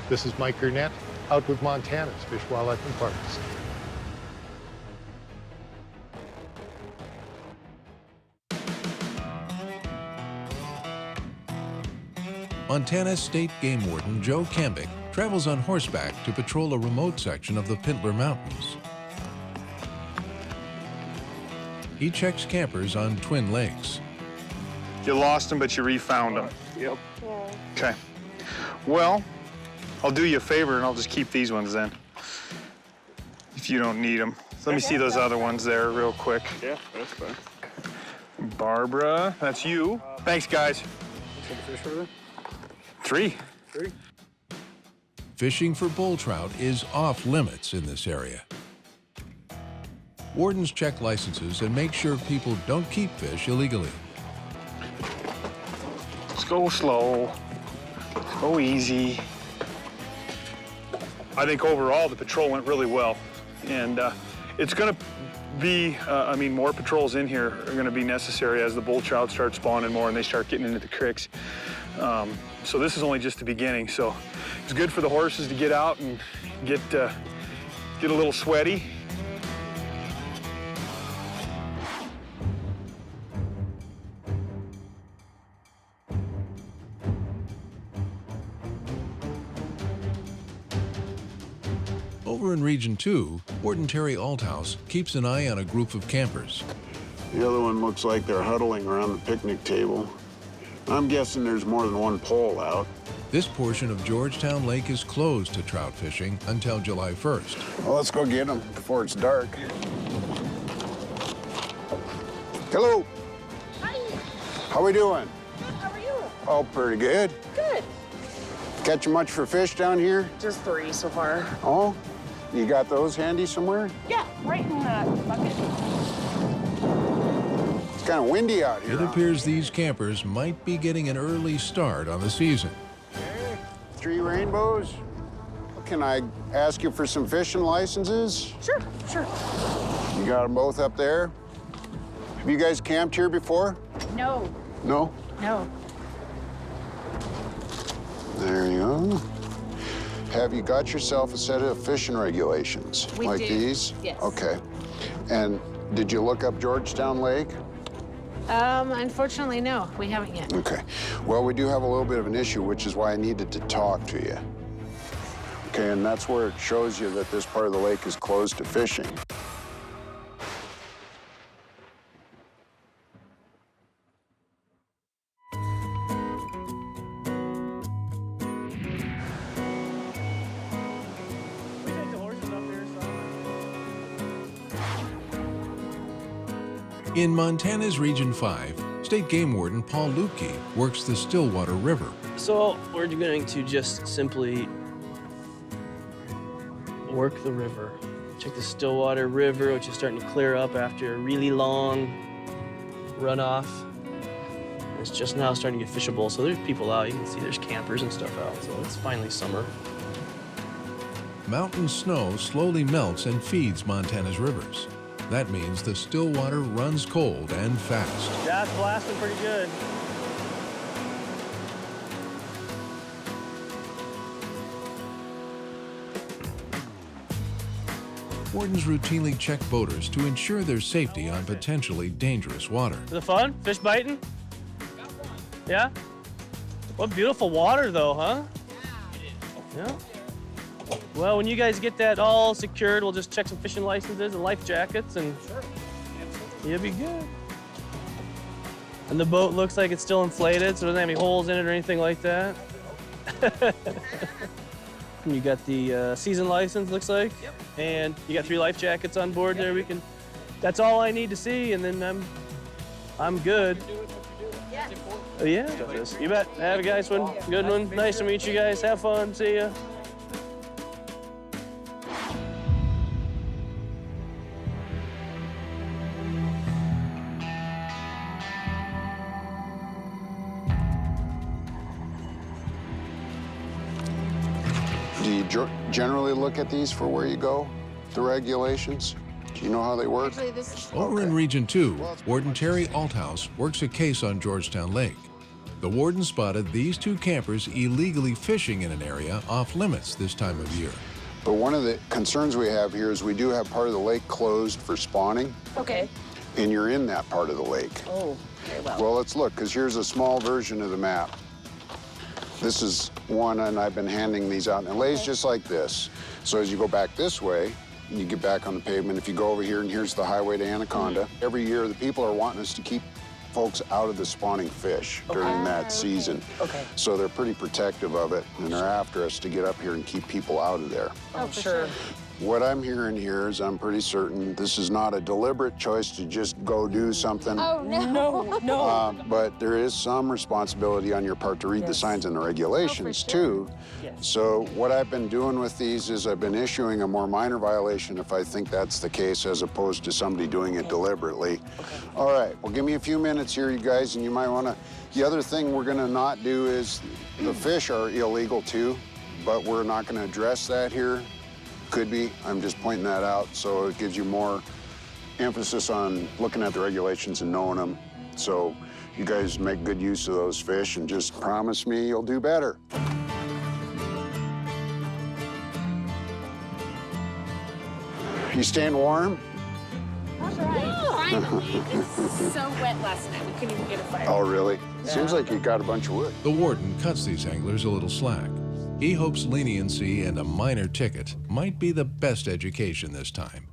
Speaker 9: This is Mike Gurnett, out with Montana's Fish, Wildlife, and Parks.
Speaker 2: Montana State Game Warden Joe Kambic travels on horseback to patrol a remote section of the Pintler Mountains. He checks campers on Twin Lakes.
Speaker 5: You lost them, but you refound them.
Speaker 8: Yep.
Speaker 5: Okay. Well, I'll do you a favor and I'll just keep these ones then, if you don't need them. So let me see those other ones there real quick.
Speaker 8: Yeah, that's fine.
Speaker 5: Barbara, that's you. Thanks, guys.
Speaker 8: Some fish over there?
Speaker 5: 3.
Speaker 8: 3.
Speaker 2: Fishing for bull trout is off limits in this area. Wardens check licenses and make sure people don't keep fish illegally.
Speaker 5: Let's go slow. Let's go easy. I think overall the patrol went really well. And it's going to be, I mean, more patrols in here are going to be necessary as the bull trout start spawning more and they start getting into the creeks. So this is only just the beginning. So it's good for the horses to get out and get a little sweaty.
Speaker 2: Over in Region 2, Warden Terry Althouse keeps an eye on a group of campers.
Speaker 17: The other one looks like they're huddling around the picnic table. I'm guessing there's more than one pole out.
Speaker 2: This portion of Georgetown Lake is closed to trout fishing until July 1st.
Speaker 17: Well, let's go get them before it's dark. Hello.
Speaker 18: Hi.
Speaker 17: How we doing?
Speaker 18: Good. How are you?
Speaker 17: Oh, pretty good.
Speaker 18: Good.
Speaker 17: Catching much for fish down here?
Speaker 18: Just 3 so far.
Speaker 17: Oh, you got those handy somewhere?
Speaker 18: Yeah, right in the bucket.
Speaker 17: It's kind of windy out here.
Speaker 2: It appears these campers might be getting an early start on the season.
Speaker 17: Okay. 3 rainbows. Can I ask you for some fishing licenses?
Speaker 18: Sure, sure.
Speaker 17: You got them both up there? Have you guys camped here before?
Speaker 18: No.
Speaker 17: No?
Speaker 18: No.
Speaker 17: There you go. Have you got yourself a set of fishing regulations?
Speaker 18: We
Speaker 17: like
Speaker 18: do.
Speaker 17: These?
Speaker 18: Yes.
Speaker 17: Okay. And did you look up Georgetown Lake?
Speaker 18: Unfortunately, no. We haven't yet.
Speaker 17: Okay. Well, we do have a little bit of an issue, which is why I needed to talk to you. Okay, and that's where it shows you that this part of the lake is closed to fishing.
Speaker 2: In Montana's Region 5, State Game Warden Paul Lutke works the Stillwater River.
Speaker 6: So we're going to just simply work the river. Check the Stillwater River, which is starting to clear up after a really long runoff. It's just now starting to get fishable. So there's people out. You can see there's campers and stuff out. So it's finally summer.
Speaker 2: Mountain snow slowly melts and feeds Montana's rivers. That means the Stillwater runs cold and fast.
Speaker 6: Yeah, it's blasting pretty good.
Speaker 2: Wardens routinely check boaters to ensure their safety on potentially dangerous water.
Speaker 6: Is it fun? Fish biting? Yeah? What beautiful water though, huh? Yeah. Well, when you guys get that all secured, we'll just check some fishing licenses and life jackets and you'll be good. And the boat looks like it's still inflated, so it doesn't have any holes in it or anything like that. You got the season license, looks like. Yep. And you got 3 life jackets on board there. We can, that's all I need to see, and then I'm good.
Speaker 18: Yeah.
Speaker 6: Oh, yeah, you bet. Have a nice one. Good one. Nice to meet you guys. Have fun. See ya.
Speaker 17: Do you generally look at these for where you go, the regulations? You know how they work?
Speaker 18: Actually, this is
Speaker 2: Over in Region 2, Warden Terry Althouse works a case on Georgetown Lake. The warden spotted these two campers illegally fishing in an area off limits this time of year.
Speaker 17: But one of the concerns we have here is we do have part of the lake closed for spawning.
Speaker 18: Okay.
Speaker 17: And you're in that part of the lake.
Speaker 18: Oh, okay, well.
Speaker 17: Well, let's look, because here's a small version of the map. This is one, and I've been handing these out, and it lays just like this. So as you go back this way, you get back on the pavement. If you go over here, and here's the highway to Anaconda. Every year, the people are wanting us to keep folks out of the spawning fish during that season.
Speaker 18: Okay.
Speaker 17: So they're pretty protective of it, and they're after us to get up here and keep people out of there.
Speaker 18: Oh, sure.
Speaker 17: What I'm hearing here is I'm pretty certain this is not a deliberate choice to just go do something.
Speaker 18: Oh, no. No.
Speaker 17: But there is some responsibility on your part to read the signs and the regulations, too.
Speaker 18: Yes.
Speaker 17: So what I've been doing with these is I've been issuing a more minor violation if I think that's the case, as opposed to somebody doing it deliberately. Okay. All right, well, give me a few minutes here, you guys, and you might want to... The other thing we're going to not do is the fish are illegal, too, but we're not going to address that here. Could be. I'm just pointing that out, so it gives you more emphasis on looking at the regulations and knowing them. So you guys make good use of those fish and just promise me you'll do better. You staying warm?
Speaker 18: That's right. Finally. It's so wet last night. We couldn't even get a fire.
Speaker 17: Oh, really?
Speaker 18: Yeah.
Speaker 17: Seems like you got a bunch of wood.
Speaker 2: The warden cuts these anglers a little slack. He hopes leniency and a minor ticket might be the best education this time.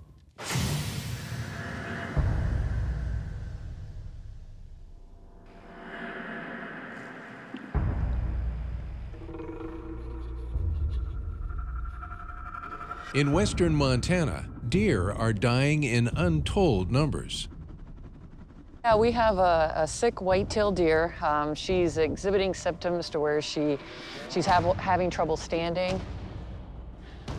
Speaker 2: In western Montana, deer are dying in untold numbers.
Speaker 20: Yeah, we have a sick white-tailed deer. She's exhibiting symptoms to where she's having trouble standing,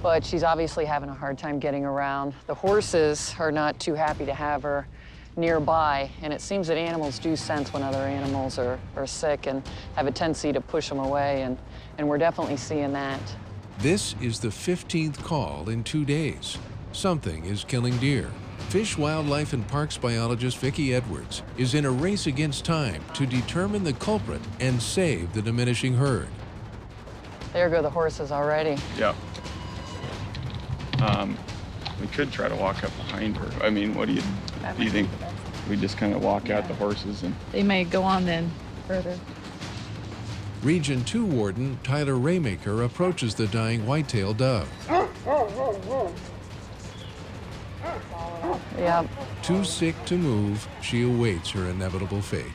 Speaker 20: but she's obviously having a hard time getting around. The horses are not too happy to have her nearby, and it seems that animals do sense when other animals are sick and have a tendency to push them away, and we're definitely seeing that.
Speaker 2: This is the 15th call in 2 days. Something is killing deer. Fish, Wildlife, and Parks biologist Vicki Edwards is in a race against time to determine the culprit and save the diminishing herd.
Speaker 20: There go the horses already.
Speaker 12: Yeah. We could try to walk up behind her. I mean, what do you think? We just kind of walk at the horses and...
Speaker 10: They may go on then further.
Speaker 2: Region 2 Warden Tyler Raymaker approaches the dying whitetail dove.
Speaker 20: Yeah.
Speaker 2: Too sick to move, she awaits her inevitable fate.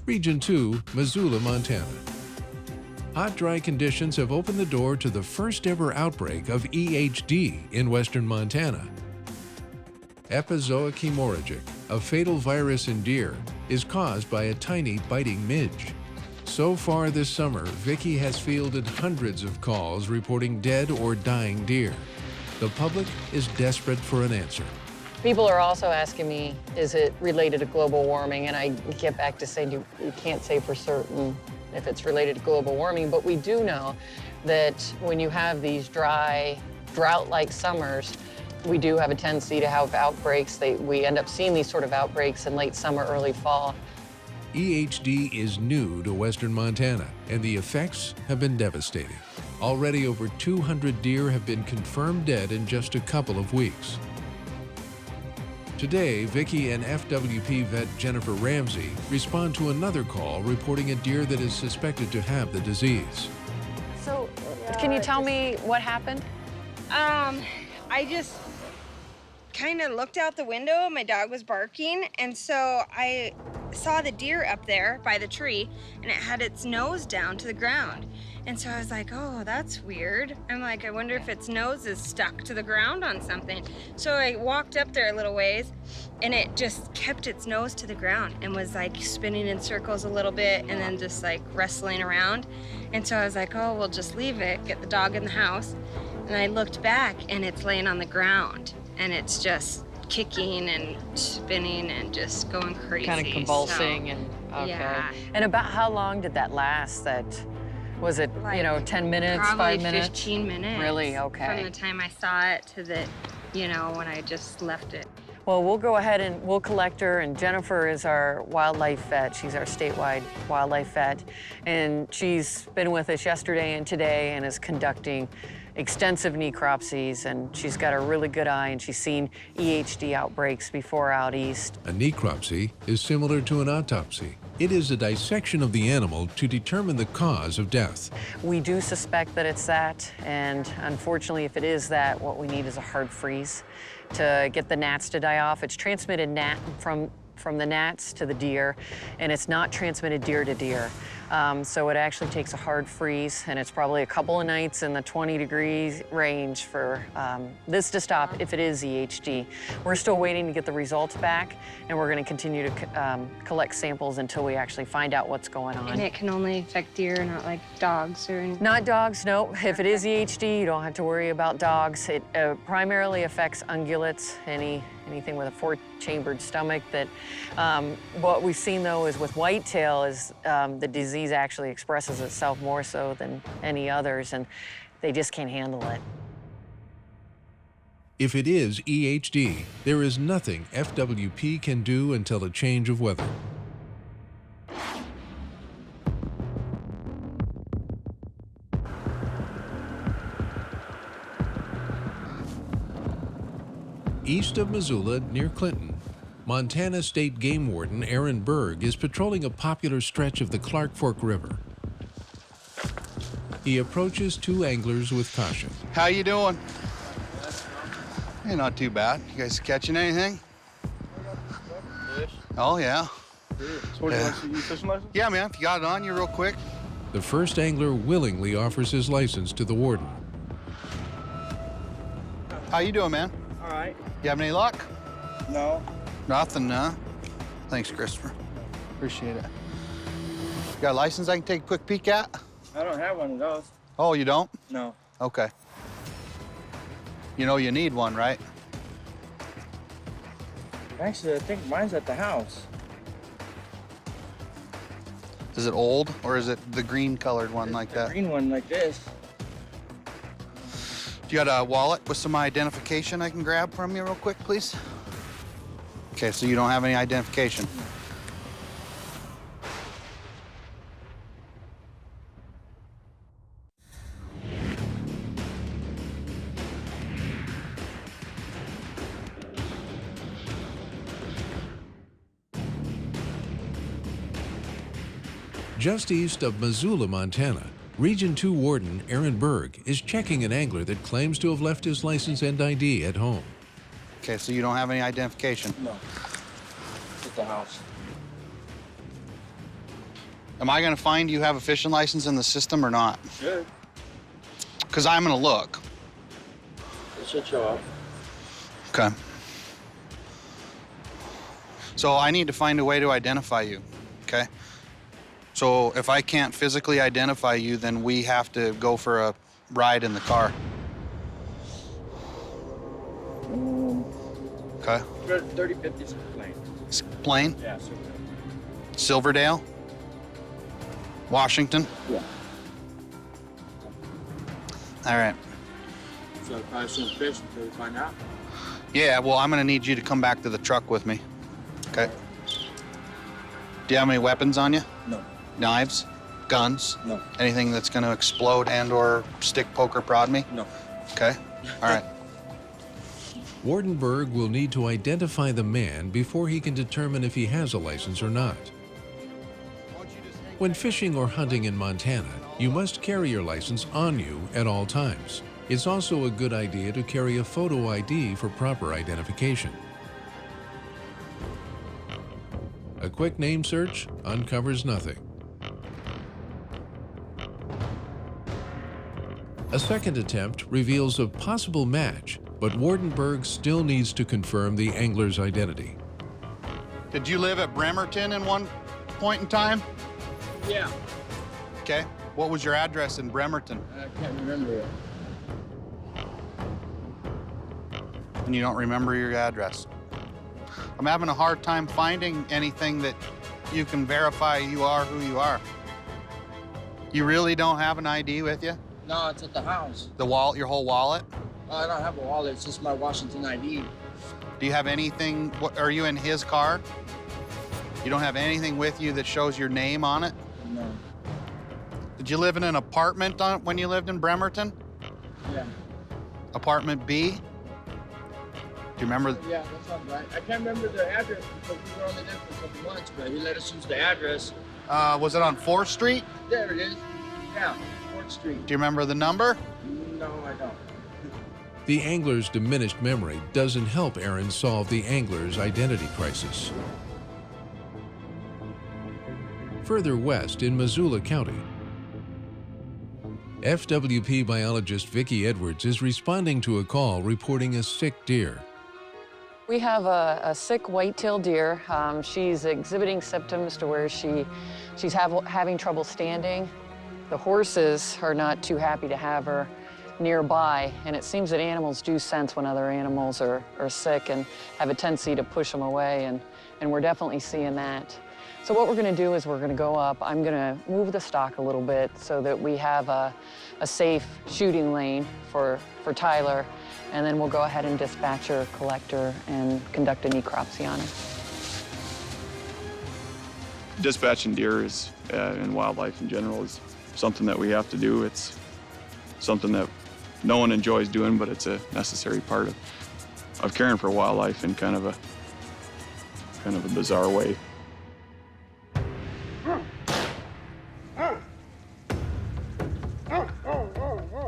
Speaker 2: Region 2, Missoula, Montana. Hot, dry conditions have opened the door to the first ever outbreak of EHD in western Montana. Epizoic hemorrhagic, a fatal virus in deer, is caused by a tiny biting midge. So far this summer, Vicki has fielded hundreds of calls reporting dead or dying deer. The public is desperate for an answer.
Speaker 20: People are also asking me, is it related to global warming? And I get back to saying you can't say for certain if it's related to global warming, but we do know that when you have these dry, drought-like summers, we do have a tendency to have outbreaks. We end up seeing these sort of outbreaks in late summer, early fall.
Speaker 2: EHD is new to western Montana, and the effects have been devastating. Already over 200 deer have been confirmed dead in just a couple of weeks. Today, Vicki and FWP vet Jennifer Ramsey respond to another call reporting a deer that is suspected to have the disease.
Speaker 20: So, can you tell me what happened?
Speaker 22: I just kind of looked out the window. My dog was barking, and so I saw the deer up there by the tree, and it had its nose down to the ground. And so I was like, oh, that's weird. I'm like, I wonder if its nose is stuck to the ground on something. So I walked up there a little ways, and it just kept its nose to the ground and was like spinning in circles a little bit and then just like wrestling around. And so I was like, oh, we'll just leave it, get the dog in the house. And I looked back, and it's laying on the ground, and it's just kicking and spinning and just going crazy.
Speaker 20: Kind of convulsing,
Speaker 22: so,
Speaker 20: and okay.
Speaker 22: Yeah.
Speaker 20: And about how long did that last? That Was it, you know, 10 minutes,
Speaker 22: Probably
Speaker 20: 5 minutes?
Speaker 22: 15 minutes.
Speaker 20: Really? Okay.
Speaker 22: From the time I saw it to the, you know, when I just left it.
Speaker 20: Well, we'll go ahead and we'll collect her, and Jennifer is our wildlife vet. She's our statewide wildlife vet, and she's been with us yesterday and today and is conducting extensive necropsies, and she's got a really good eye, and she's seen EHD outbreaks before out east.
Speaker 2: A necropsy is similar to an autopsy. It is a dissection of the animal to determine the cause of death.
Speaker 20: We do suspect that it's that, and unfortunately, if it is that, what we need is a hard freeze to get the gnats to die off. It's transmitted from the gnats to the deer, and it's not transmitted deer to deer. So it actually takes a hard freeze, and it's probably a couple of nights in the 20 degrees range for this to stop if it is EHD. We're still waiting to get the results back, and we're going to continue to collect samples until we actually find out what's going on.
Speaker 22: And it can only affect deer, not like dogs or anything?
Speaker 20: Not dogs, no. If it is EHD, you don't have to worry about dogs. It primarily affects ungulates, anything with a four-chambered stomach. That what we've seen, though, is with whitetail is the disease actually expresses itself more so than any others, and they just can't handle it.
Speaker 2: If it is EHD, there is nothing FWP can do until a change of weather. East of Missoula, near Clinton, Montana State Game Warden Aaron Berg is patrolling a popular stretch of the Clark Fork River. He approaches two anglers with caution.
Speaker 4: How you doing? Hey, not too bad. You guys catching anything?
Speaker 7: Fish.
Speaker 4: Oh, yeah.
Speaker 7: So what, do you fishing license?
Speaker 4: Yeah, man, if you got it on you real quick.
Speaker 2: The first angler willingly offers his license to the warden.
Speaker 4: How you doing, man?
Speaker 7: All right.
Speaker 4: You have any luck?
Speaker 7: No.
Speaker 4: Nothing, huh? Thanks, Christopher. Appreciate it. You got a license I can take a quick peek at?
Speaker 7: I don't have one of those.
Speaker 4: Oh, you don't?
Speaker 7: No.
Speaker 4: Okay. You know you need one, right?
Speaker 7: Actually, I think mine's at the house.
Speaker 4: Is it old, or is it the green-colored one like that?
Speaker 7: Green one like this.
Speaker 4: Do you got a wallet with some identification I can grab from you real quick, please? Okay, so you don't have any identification?
Speaker 2: Just east of Missoula, Montana, Region 2 Warden Aaron Berg is checking an angler that claims to have left his license and ID at home.
Speaker 4: Okay, so you don't have any identification?
Speaker 7: No. At the house.
Speaker 4: Am I gonna find you have a fishing license in the system or not?
Speaker 7: Sure.
Speaker 4: Because I'm gonna look.
Speaker 7: It should show up.
Speaker 4: Okay. So I need to find a way to identify you, okay? So if I can't physically identify you, then we have to go for a ride in the car. Okay.
Speaker 7: 3050 plane.
Speaker 4: Plane?
Speaker 7: Yeah, super.
Speaker 4: Silverdale? Washington?
Speaker 7: Yeah.
Speaker 4: All right.
Speaker 7: So probably some fish until we find out.
Speaker 4: Yeah, well, I'm gonna need you to come back to the truck with me, okay? Do you have any weapons on you?
Speaker 7: No.
Speaker 4: Knives? Guns?
Speaker 7: No.
Speaker 4: Anything that's gonna explode and or stick, poke, or prod me?
Speaker 7: No.
Speaker 4: Okay, all right.
Speaker 2: Warden Berg will need to identify the man before he can determine if he has a license or not. When fishing or hunting in Montana, you must carry your license on you at all times. It's also a good idea to carry a photo ID for proper identification. A quick name search uncovers nothing. A second attempt reveals a possible match, but Warden Berg still needs to confirm the angler's identity.
Speaker 4: Did you live at Bremerton in one point in time?
Speaker 7: Yeah.
Speaker 4: Okay. What was your address in Bremerton?
Speaker 7: I can't remember it.
Speaker 4: And you don't remember your address. I'm having a hard time finding anything that you can verify you are who you are. You really don't have an ID with you?
Speaker 7: No, it's at the house.
Speaker 4: The wallet, your whole wallet?
Speaker 7: I don't have a wallet. It's just my Washington ID.
Speaker 4: Do you have anything? Are you in his car? You don't have anything with you that shows your name on it?
Speaker 7: No.
Speaker 4: Did you live in an apartment when you lived in Bremerton?
Speaker 7: Yeah.
Speaker 4: Apartment B? Do you remember?
Speaker 7: Yeah, that sounds right. I can't remember the address because we were only there for a couple months, but he let us use the address.
Speaker 4: Was it on 4th Street?
Speaker 7: There it is. Yeah, 4th Street.
Speaker 4: Do you remember the number?
Speaker 7: No, I don't.
Speaker 2: The angler's diminished memory doesn't help Aaron solve the angler's identity crisis. Further west in Missoula County, FWP biologist Vicki Edwards is responding to a call reporting a sick deer.
Speaker 20: We have a sick white-tailed deer. She's exhibiting symptoms to where she's having trouble standing. The horses are not too happy to have her nearby, and it seems that animals do sense when other animals are sick and have a tendency to push them away, and we're definitely seeing that. So what we're going to do is we're going to go up. I'm going to move the stock a little bit so that we have a safe shooting lane for Tyler, and then we'll go ahead and dispatch our collector and conduct a necropsy on him.
Speaker 5: Dispatching deer is, and wildlife in general is something that we have to do. It's something that no one enjoys doing, but it's a necessary part of caring for wildlife in kind of a bizarre way.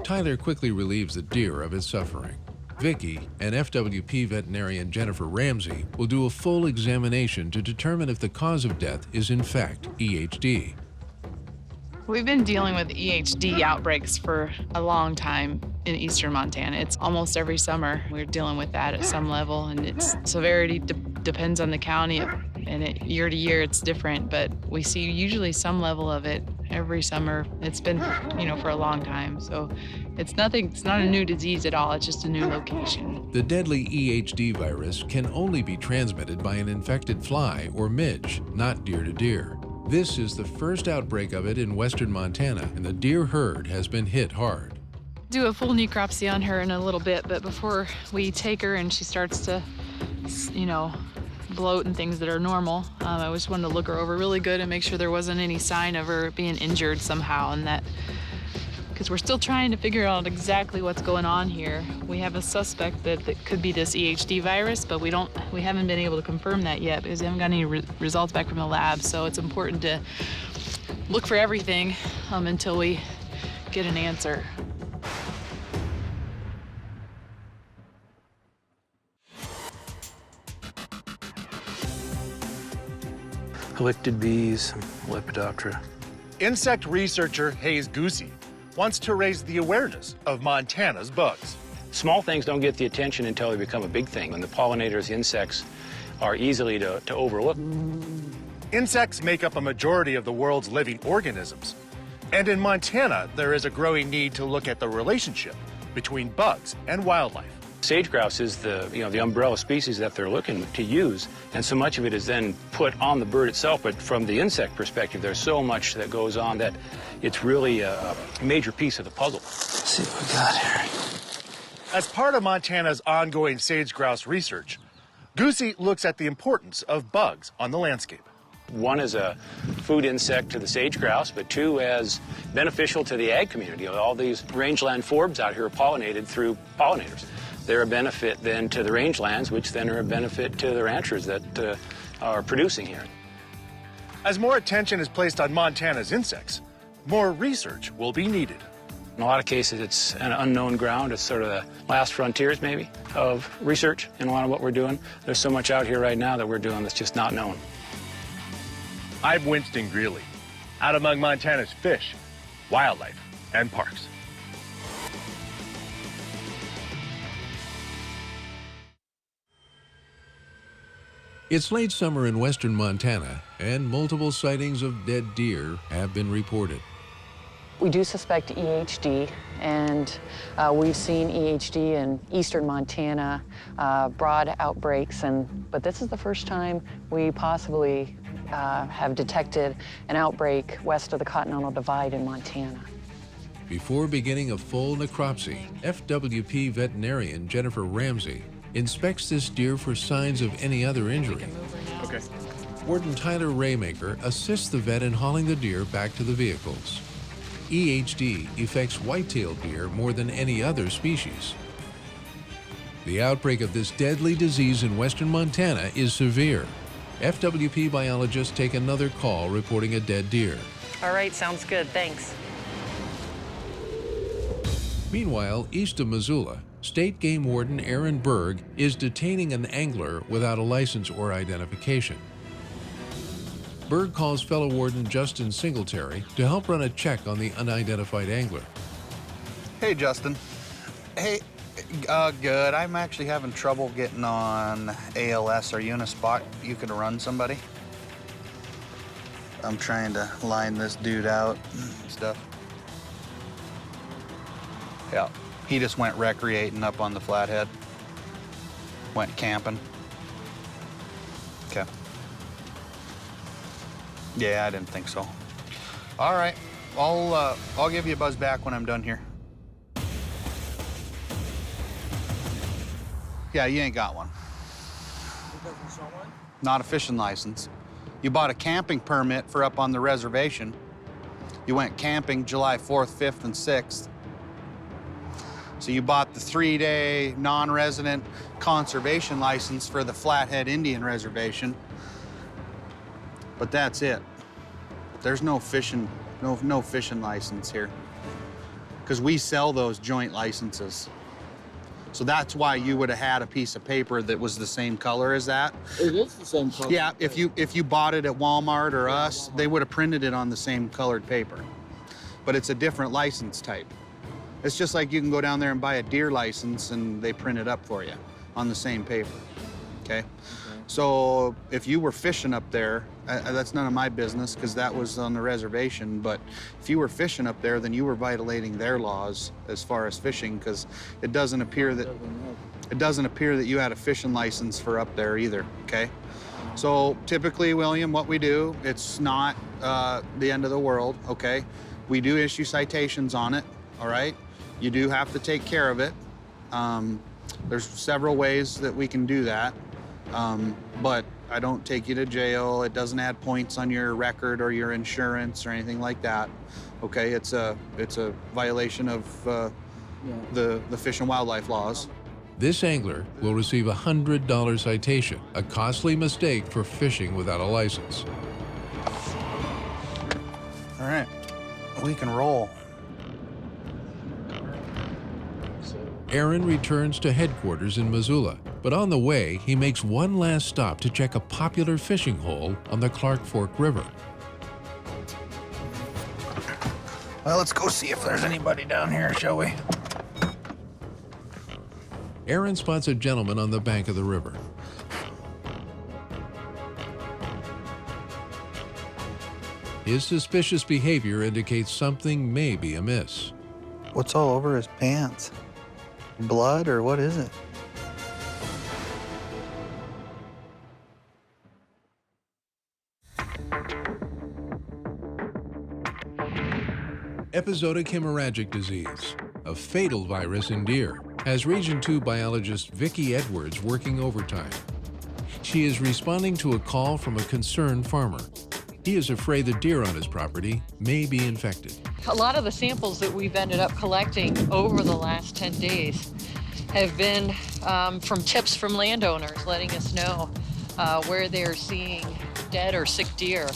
Speaker 2: Tyler quickly relieves the deer of its suffering. Vicki and FWP veterinarian Jennifer Ramsey will do a full examination to determine if the cause of death is in fact EHD.
Speaker 10: We've been dealing with EHD outbreaks for a long time in eastern Montana. It's almost every summer we're dealing with that at some level, and its severity depends on the county, and year to year it's different, but we see usually some level of it every summer. It's been, for a long time, so it's not a new disease at all, it's just a new location.
Speaker 2: The deadly EHD virus can only be transmitted by an infected fly or midge, not deer to deer. This is the first outbreak of it in western Montana, and the deer herd has been hit hard.
Speaker 10: Do a full necropsy on her in a little bit, but before we take her and she starts to, bloat and things that are normal, I just wanted to look her over really good and make sure there wasn't any sign of her being injured somehow, and that, because we're still trying to figure out exactly what's going on here. We have a suspect that could be this EHD virus, but we haven't been able to confirm that yet because we haven't got any results back from the lab, so it's important to look for everything until we get an answer.
Speaker 1: Collected bees, Lepidoptera.
Speaker 9: Insect researcher Hayes Goosey wants to raise the awareness of Montana's bugs.
Speaker 1: Small things don't get the attention until they become a big thing, and the pollinators, insects, are easily to overlook.
Speaker 9: Insects make up a majority of the world's living organisms. And in Montana, there is a growing need to look at the relationship between bugs and wildlife.
Speaker 1: Sage grouse is the umbrella species that they're looking to use, and so much of it is then put on the bird itself, but from the insect perspective, there's so much that goes on that it's really a major piece of the puzzle. Let's see what we got here.
Speaker 9: As part of Montana's ongoing sage grouse research, Goosey looks at the importance of bugs on the landscape.
Speaker 1: One is a food insect to the sage grouse, but two as beneficial to the ag community. All these rangeland forbs out here are pollinated through pollinators. They're a benefit then to the rangelands, which then are a benefit to the ranchers that are producing here.
Speaker 9: As more attention is placed on Montana's insects, more research will be needed.
Speaker 1: In a lot of cases, it's an unknown ground. It's sort of the last frontiers, maybe, of research in a lot of what we're doing. There's so much out here right now that we're doing that's just not known.
Speaker 9: I'm Winston Greeley, out among Montana's fish, wildlife, and parks.
Speaker 2: It's late summer in western Montana, and multiple sightings of dead deer have been reported.
Speaker 20: We do suspect EHD, and we've seen EHD in eastern Montana, broad outbreaks, but this is the first time we possibly have detected an outbreak west of the Continental Divide in Montana.
Speaker 2: Before beginning a full necropsy, FWP veterinarian Jennifer Ramsey inspects this deer for signs of any other injury.
Speaker 5: Okay.
Speaker 2: Warden Tyler Raymaker assists the vet in hauling the deer back to the vehicles. EHD affects white-tailed deer more than any other species. The outbreak of this deadly disease in western Montana is severe. FWP biologists take another call reporting a dead deer.
Speaker 20: All right, sounds good, thanks.
Speaker 2: Meanwhile, east of Missoula, State Game Warden Aaron Berg is detaining an angler without a license or identification. Berg calls fellow warden Justin Singletary to help run a check on the unidentified angler.
Speaker 4: Hey, Justin. Hey, good. I'm actually having trouble getting on ALS. Are you in a spot you could run somebody? I'm trying to line this dude out and stuff. Yeah, he just went recreating up on the Flathead. Went camping. Okay. Yeah, I didn't think so. All right, I'll give you a buzz back when I'm done here. Yeah, you ain't got one. Not a fishing license. You bought a camping permit for up on the reservation. You went camping July 4th, 5th, and 6th. So you bought the 3-day non-resident conservation license for the Flathead Indian Reservation. But that's it. There's no fishing, no fishing license here. Because we sell those joint licenses. So that's why you would have had a piece of paper that was the same color as that.
Speaker 7: It is the same color.
Speaker 4: Yeah, if you bought it at Walmart or us, they would have printed it on the same colored paper. But it's a different license type. It's just like you can go down there and buy a deer license and they print it up for you on the same paper, okay? So if you were fishing up there, that's none of my business because that was on the reservation, but if you were fishing up there, then you were violating their laws as far as fishing because it doesn't appear that you had a fishing license for up there either, okay? So typically, William, what we do, it's not the end of the world, okay? We do issue citations on it, all right? You do have to take care of it. There's several ways that we can do that, but I don't take you to jail. It doesn't add points on your record or your insurance or anything like that. Okay, it's a violation of the Fish and Wildlife laws.
Speaker 2: This angler will receive a $100 citation, a costly mistake for fishing without a license.
Speaker 4: All right, we can roll.
Speaker 2: Aaron returns to headquarters in Missoula, but on the way, he makes one last stop to check a popular fishing hole on the Clark Fork River.
Speaker 4: Well, let's go see if there's anybody down here, shall we?
Speaker 2: Aaron spots a gentleman on the bank of the river. His suspicious behavior indicates something may be amiss.
Speaker 4: What's all over his pants? Blood or what is it?
Speaker 2: Episodic hemorrhagic disease, a fatal virus in deer, has Region 2 biologist Vicki Edwards working overtime. She is responding to a call from a concerned farmer. He is afraid the deer on his property may be infected.
Speaker 10: A lot of the samples that we've ended up collecting over the last 10 days have been from tips from landowners letting us know where they're seeing dead or sick deer.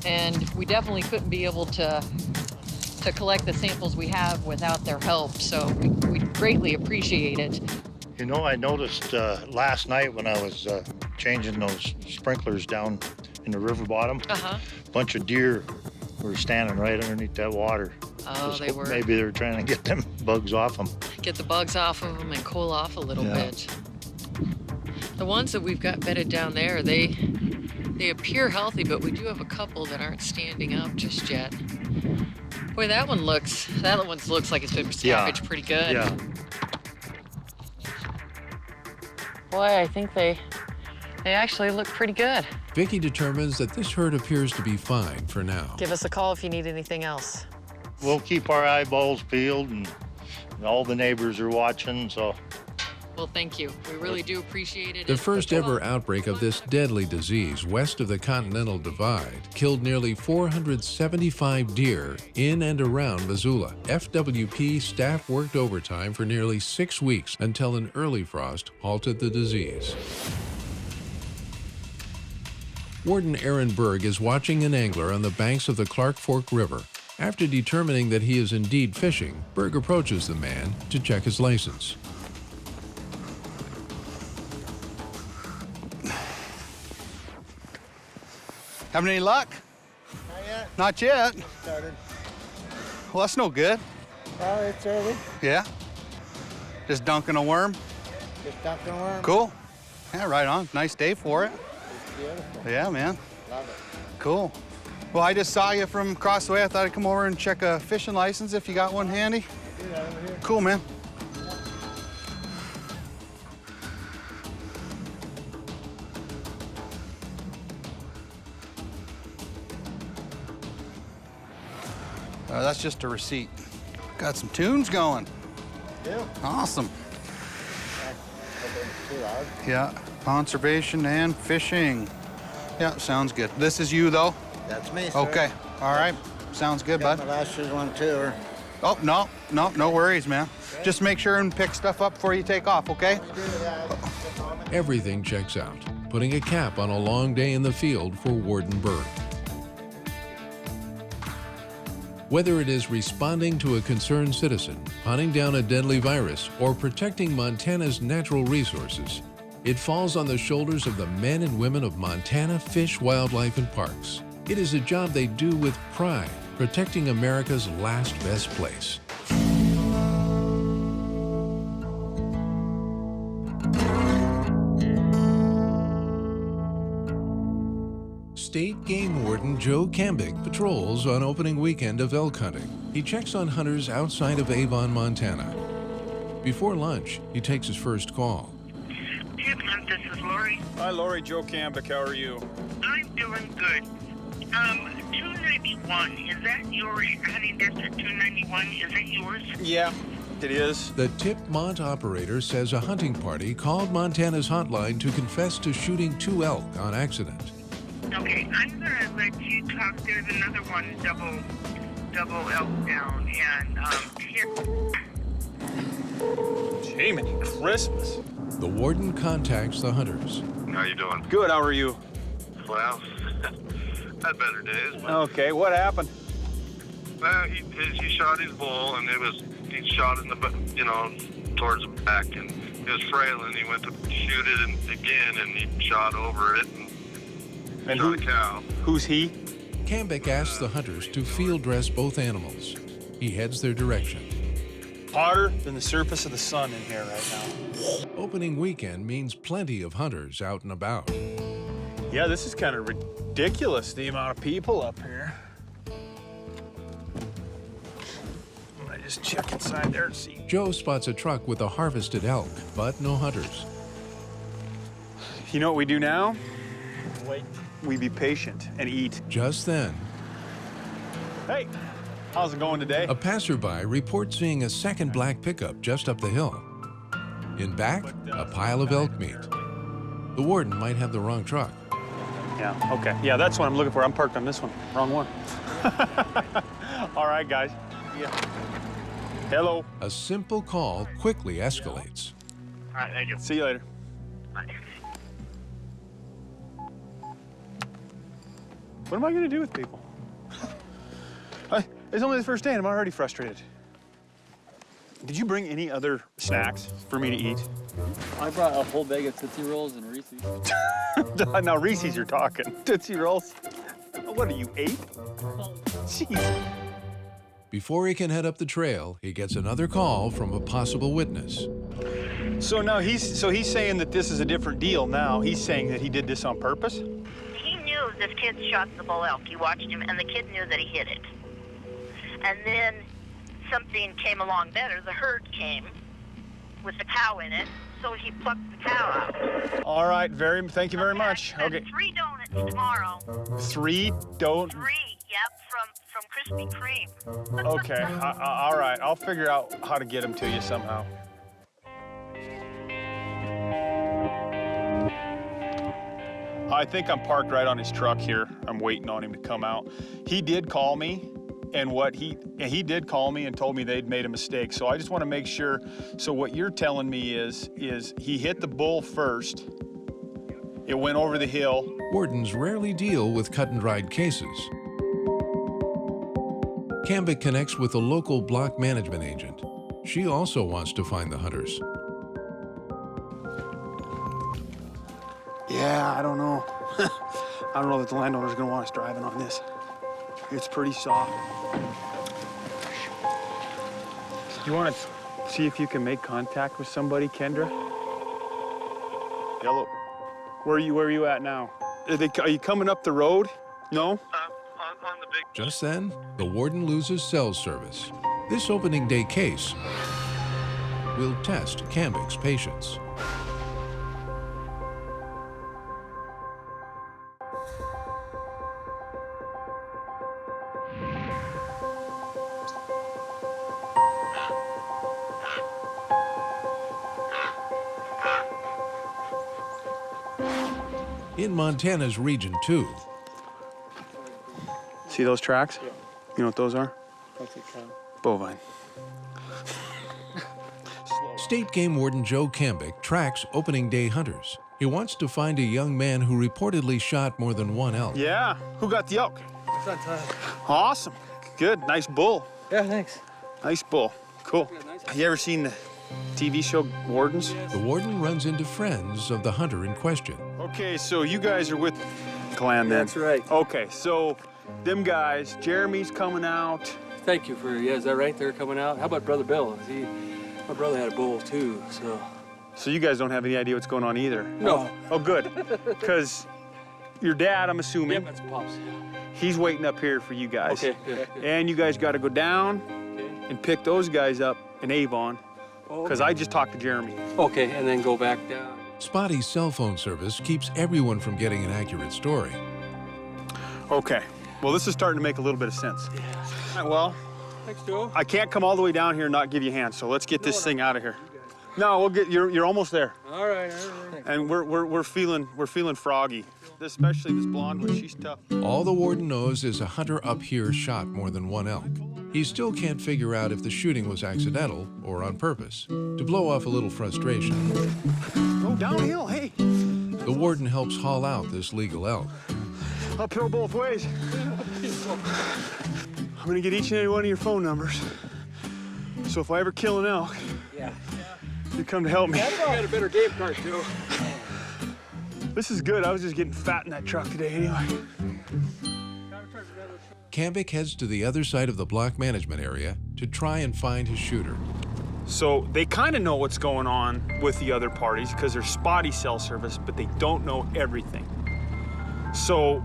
Speaker 10: And we definitely couldn't be able to collect the samples we have without their help, so we greatly appreciate it.
Speaker 14: You know, I noticed last night when I was changing those sprinklers down in the river bottom, a bunch of deer were standing right underneath that water.
Speaker 10: Oh, they were.
Speaker 14: Maybe they're trying to get them bugs off them.
Speaker 10: Get the bugs off of them and cool off a little bit. The ones that we've got bedded down there, they appear healthy, but we do have a couple that aren't standing up just yet. Boy, that one looks like it's been salvaged pretty good.
Speaker 14: Yeah.
Speaker 10: Boy, I think they
Speaker 15: They actually look pretty good.
Speaker 2: Vicki determines that this herd appears to be fine for now.
Speaker 15: Give us a call if you need anything else.
Speaker 14: We'll keep our eyeballs peeled, and all the neighbors are watching, so.
Speaker 15: Well, thank you. We really do appreciate it.
Speaker 2: The first ever outbreak of this deadly disease west of the Continental Divide killed nearly 475 deer in and around Missoula. FWP staff worked overtime for nearly 6 weeks until an early frost halted the disease. Warden Aaron Berg is watching an angler on the banks of the Clark Fork River. After determining that he is indeed fishing, Berg approaches the man to check his license.
Speaker 4: Having any luck?
Speaker 16: Not yet.
Speaker 4: Not yet.
Speaker 16: Started.
Speaker 4: Well, that's no good.
Speaker 16: Well, it's early.
Speaker 4: Yeah. Just dunking a worm?
Speaker 16: Just dunking a worm.
Speaker 4: Cool. Yeah, right on. Nice day for it.
Speaker 16: It's beautiful.
Speaker 4: Yeah, man.
Speaker 16: Love it.
Speaker 4: Cool. Well, I just saw you from across the way. I thought I'd come over and check a fishing license if you got one handy.
Speaker 16: Yeah, over here.
Speaker 4: Cool, man. That's just a receipt. Got some tunes going.
Speaker 16: Yeah.
Speaker 4: Awesome. Yeah, conservation and fishing. Yeah, sounds good. This is you, though?
Speaker 16: That's me, sir.
Speaker 4: Okay, all right. Sounds good,
Speaker 16: Got
Speaker 4: bud.
Speaker 16: my last year's one, too. Or...
Speaker 4: Oh, no worries, man. Okay. Just make sure and pick stuff up before you take off, okay?
Speaker 2: Everything checks out, putting a cap on a long day in the field for Warden Berg. Whether it is responding to a concerned citizen, hunting down a deadly virus, or protecting Montana's natural resources, it falls on the shoulders of the men and women of Montana Fish, Wildlife, and Parks. It is a job they do with pride, protecting America's last best place. State Game Warden Joe Kambic patrols on opening weekend of elk hunting. He checks on hunters outside of Avon, Montana. Before lunch, he takes his first call.
Speaker 23: This is Lori.
Speaker 5: Hi, Lori. Joe Kambic. How are you?
Speaker 23: I'm doing good. 291, is that your hunting district? 291, is that yours?
Speaker 5: Yeah, it is.
Speaker 2: The Tipmont operator says a hunting party called Montana's hotline to confess to shooting 2 elk on accident.
Speaker 23: Okay, I'm gonna let you talk. There's another one, double elk down, and here.
Speaker 5: Jiminy Christmas.
Speaker 2: The warden contacts the hunters.
Speaker 24: How you doing?
Speaker 5: Good. How are you?
Speaker 24: Well, had better days. But...
Speaker 5: Okay. What happened?
Speaker 24: Well, he shot his bull, and he shot in the towards the back, and it was frail, and he went to shoot it again, and he shot over it and shot a cow.
Speaker 5: Who's he?
Speaker 2: Kambic asks the hunters to field dress both animals. He heads their direction.
Speaker 5: Hotter than the surface of the sun in here right now.
Speaker 2: Opening weekend means plenty of hunters out and about.
Speaker 5: Yeah, this is kind of ridiculous, the amount of people up here. I just check inside there and see.
Speaker 2: Joe spots a truck with a harvested elk, but no hunters.
Speaker 5: You know what we do now? Wait. We be patient and eat.
Speaker 2: Just then,
Speaker 5: hey, how's it going today?
Speaker 2: A passerby reports seeing a second black pickup just up the hill. In back, a pile of elk meat. The warden might have the wrong truck.
Speaker 5: Yeah, okay. Yeah, that's what I'm looking for. I'm parked on this one. Wrong one. All right, guys. Yeah. Hello.
Speaker 2: A simple call quickly escalates.
Speaker 23: All right, thank you.
Speaker 5: See you later.
Speaker 23: Bye.
Speaker 5: What am I going to do with people? It's only the first day and I'm already frustrated. Did you bring any other snacks for me to eat?
Speaker 25: I brought a whole bag of Tootsie Rolls and Reese's.
Speaker 5: Now Reese's you're talking. Tootsie Rolls? What are you, 8? Jeez.
Speaker 2: Before he can head up the trail, he gets another call from a possible witness.
Speaker 5: So now he's saying that this is a different deal now. He's saying that he did this on purpose?
Speaker 23: He knew this kid shot the bull elk. He watched him, and the kid knew that he hit it. And then something came along better. The herd came with the cow in it, so he plucked the cow out.
Speaker 5: All right, thank you very much. Okay.
Speaker 23: 3 donuts tomorrow.
Speaker 5: 3 don't.
Speaker 23: 3, yep, from Krispy Kreme.
Speaker 5: Okay, all right. I'll figure out how to get them to you somehow. I think I'm parked right on his truck here. I'm waiting on him to come out. He did call me, and he did call me and told me they'd made a mistake. So I just want to make sure. So what you're telling me is he hit the bull first. It went over the hill.
Speaker 2: Wardens rarely deal with cut-and-dried cases. Kambic connects with a local block management agent. She also wants to find the hunters.
Speaker 5: Yeah, I don't know. I don't know that the landowner's gonna want us driving on this. It's pretty soft. You want to see if you can make contact with somebody, Kendra? Yellow. Where are you at now? Are you coming up the road? No?
Speaker 24: On the big...
Speaker 2: Just then, the warden loses cell service. This opening day case will test Kambic's patience. In Montana's Region 2.
Speaker 5: See those tracks? Yeah. You know what those are? Bovine.
Speaker 2: State Game Warden Joe Kambic tracks opening day hunters. He wants to find a young man who reportedly shot more than one elk.
Speaker 5: Yeah. Who got the elk?
Speaker 16: It's on time.
Speaker 5: Awesome. Good. Nice bull.
Speaker 16: Yeah, thanks.
Speaker 5: Nice bull. Cool. Have you ever seen the TV show Wardens?
Speaker 2: The warden runs into friends of the hunter in question.
Speaker 5: Okay, so you guys are with Clan then?
Speaker 16: That's right.
Speaker 5: Okay, so them guys, Jeremy's coming out.
Speaker 16: Thank you for, is that right? They're coming out. How about Brother Bill? My brother had a bull too, so.
Speaker 5: So you guys don't have any idea what's going on either?
Speaker 16: No.
Speaker 5: Oh, good. Because your dad, I'm assuming.
Speaker 16: Yep, that's Pops.
Speaker 5: He's waiting up here for you guys.
Speaker 16: Okay, good.
Speaker 5: And you guys got to go down and pick those guys up in Avon. Because I just talked to Jeremy.
Speaker 16: Okay, and then go back down.
Speaker 2: Spotty's cell phone service keeps everyone from getting an accurate story.
Speaker 5: Okay. Well, this is starting to make a little bit of sense. Yeah. All right, well,
Speaker 16: thanks, Joe.
Speaker 5: I can't come all the way down here and not give you a hand, so let's get this thing out of here. No, we'll get. You're almost there.
Speaker 16: All right.
Speaker 5: And we're feeling froggy. Especially this blonde one. She's tough.
Speaker 2: All the warden knows is a hunter up here shot more than one elk. He still can't figure out if the shooting was accidental or on purpose. To blow off a little frustration,
Speaker 5: go downhill, hey.
Speaker 2: The warden helps haul out this legal elk.
Speaker 5: Uphill both ways. I'm gonna get each and every one of your phone numbers. So if I ever kill an elk, you come to help me.
Speaker 16: I got a better game card, Joe.
Speaker 5: This is good. I was just getting fat in that truck today anyway.
Speaker 2: Kambic heads to the other side of the block management area to try and find his shooter.
Speaker 5: So they kind of know what's going on with the other parties because there's spotty cell service, but they don't know everything. So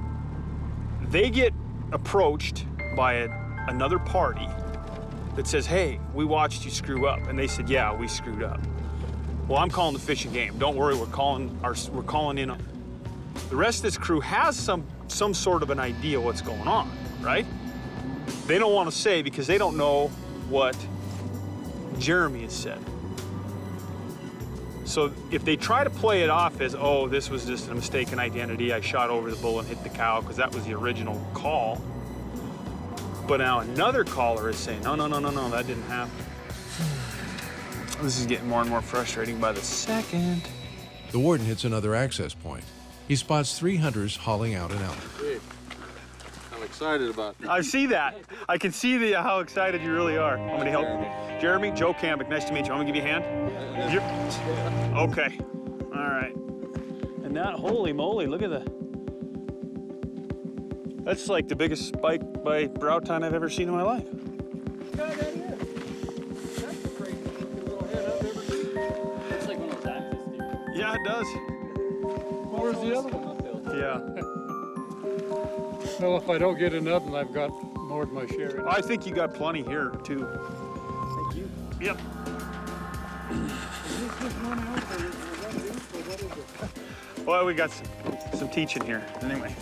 Speaker 5: they get approached by another party that says, hey, we watched you screw up. And they said, yeah, we screwed up. Well, I'm calling the Fish and Game. Don't worry, we're calling in. The rest of this crew has some sort of an idea what's going on, right? They don't want to say because they don't know what Jeremy has said. So if they try to play it off as, oh, this was just a mistaken identity, I shot over the bull and hit the cow because that was the original call. But now another caller is saying, no, that didn't happen. This is getting more and more frustrating by the second.
Speaker 2: The warden hits another access point. He spots 3 hunters hauling out an elk.
Speaker 16: Hey, I'm excited about it.
Speaker 5: I see that. I can see how excited you really are. I'm going to help. Jeremy, Joe Kambic, nice to meet you. I'm going to give you a hand. Okay. All right. And that, holy moly, look at that's like the biggest spike by brow tine I've ever seen in my life. Yeah, it does.
Speaker 16: Where's the other one?
Speaker 5: Yeah.
Speaker 16: Well, if I don't get another, I've got more than my share.
Speaker 5: I think you got plenty here, too. Thank you. Yep. Well, we got some teaching here. Anyway.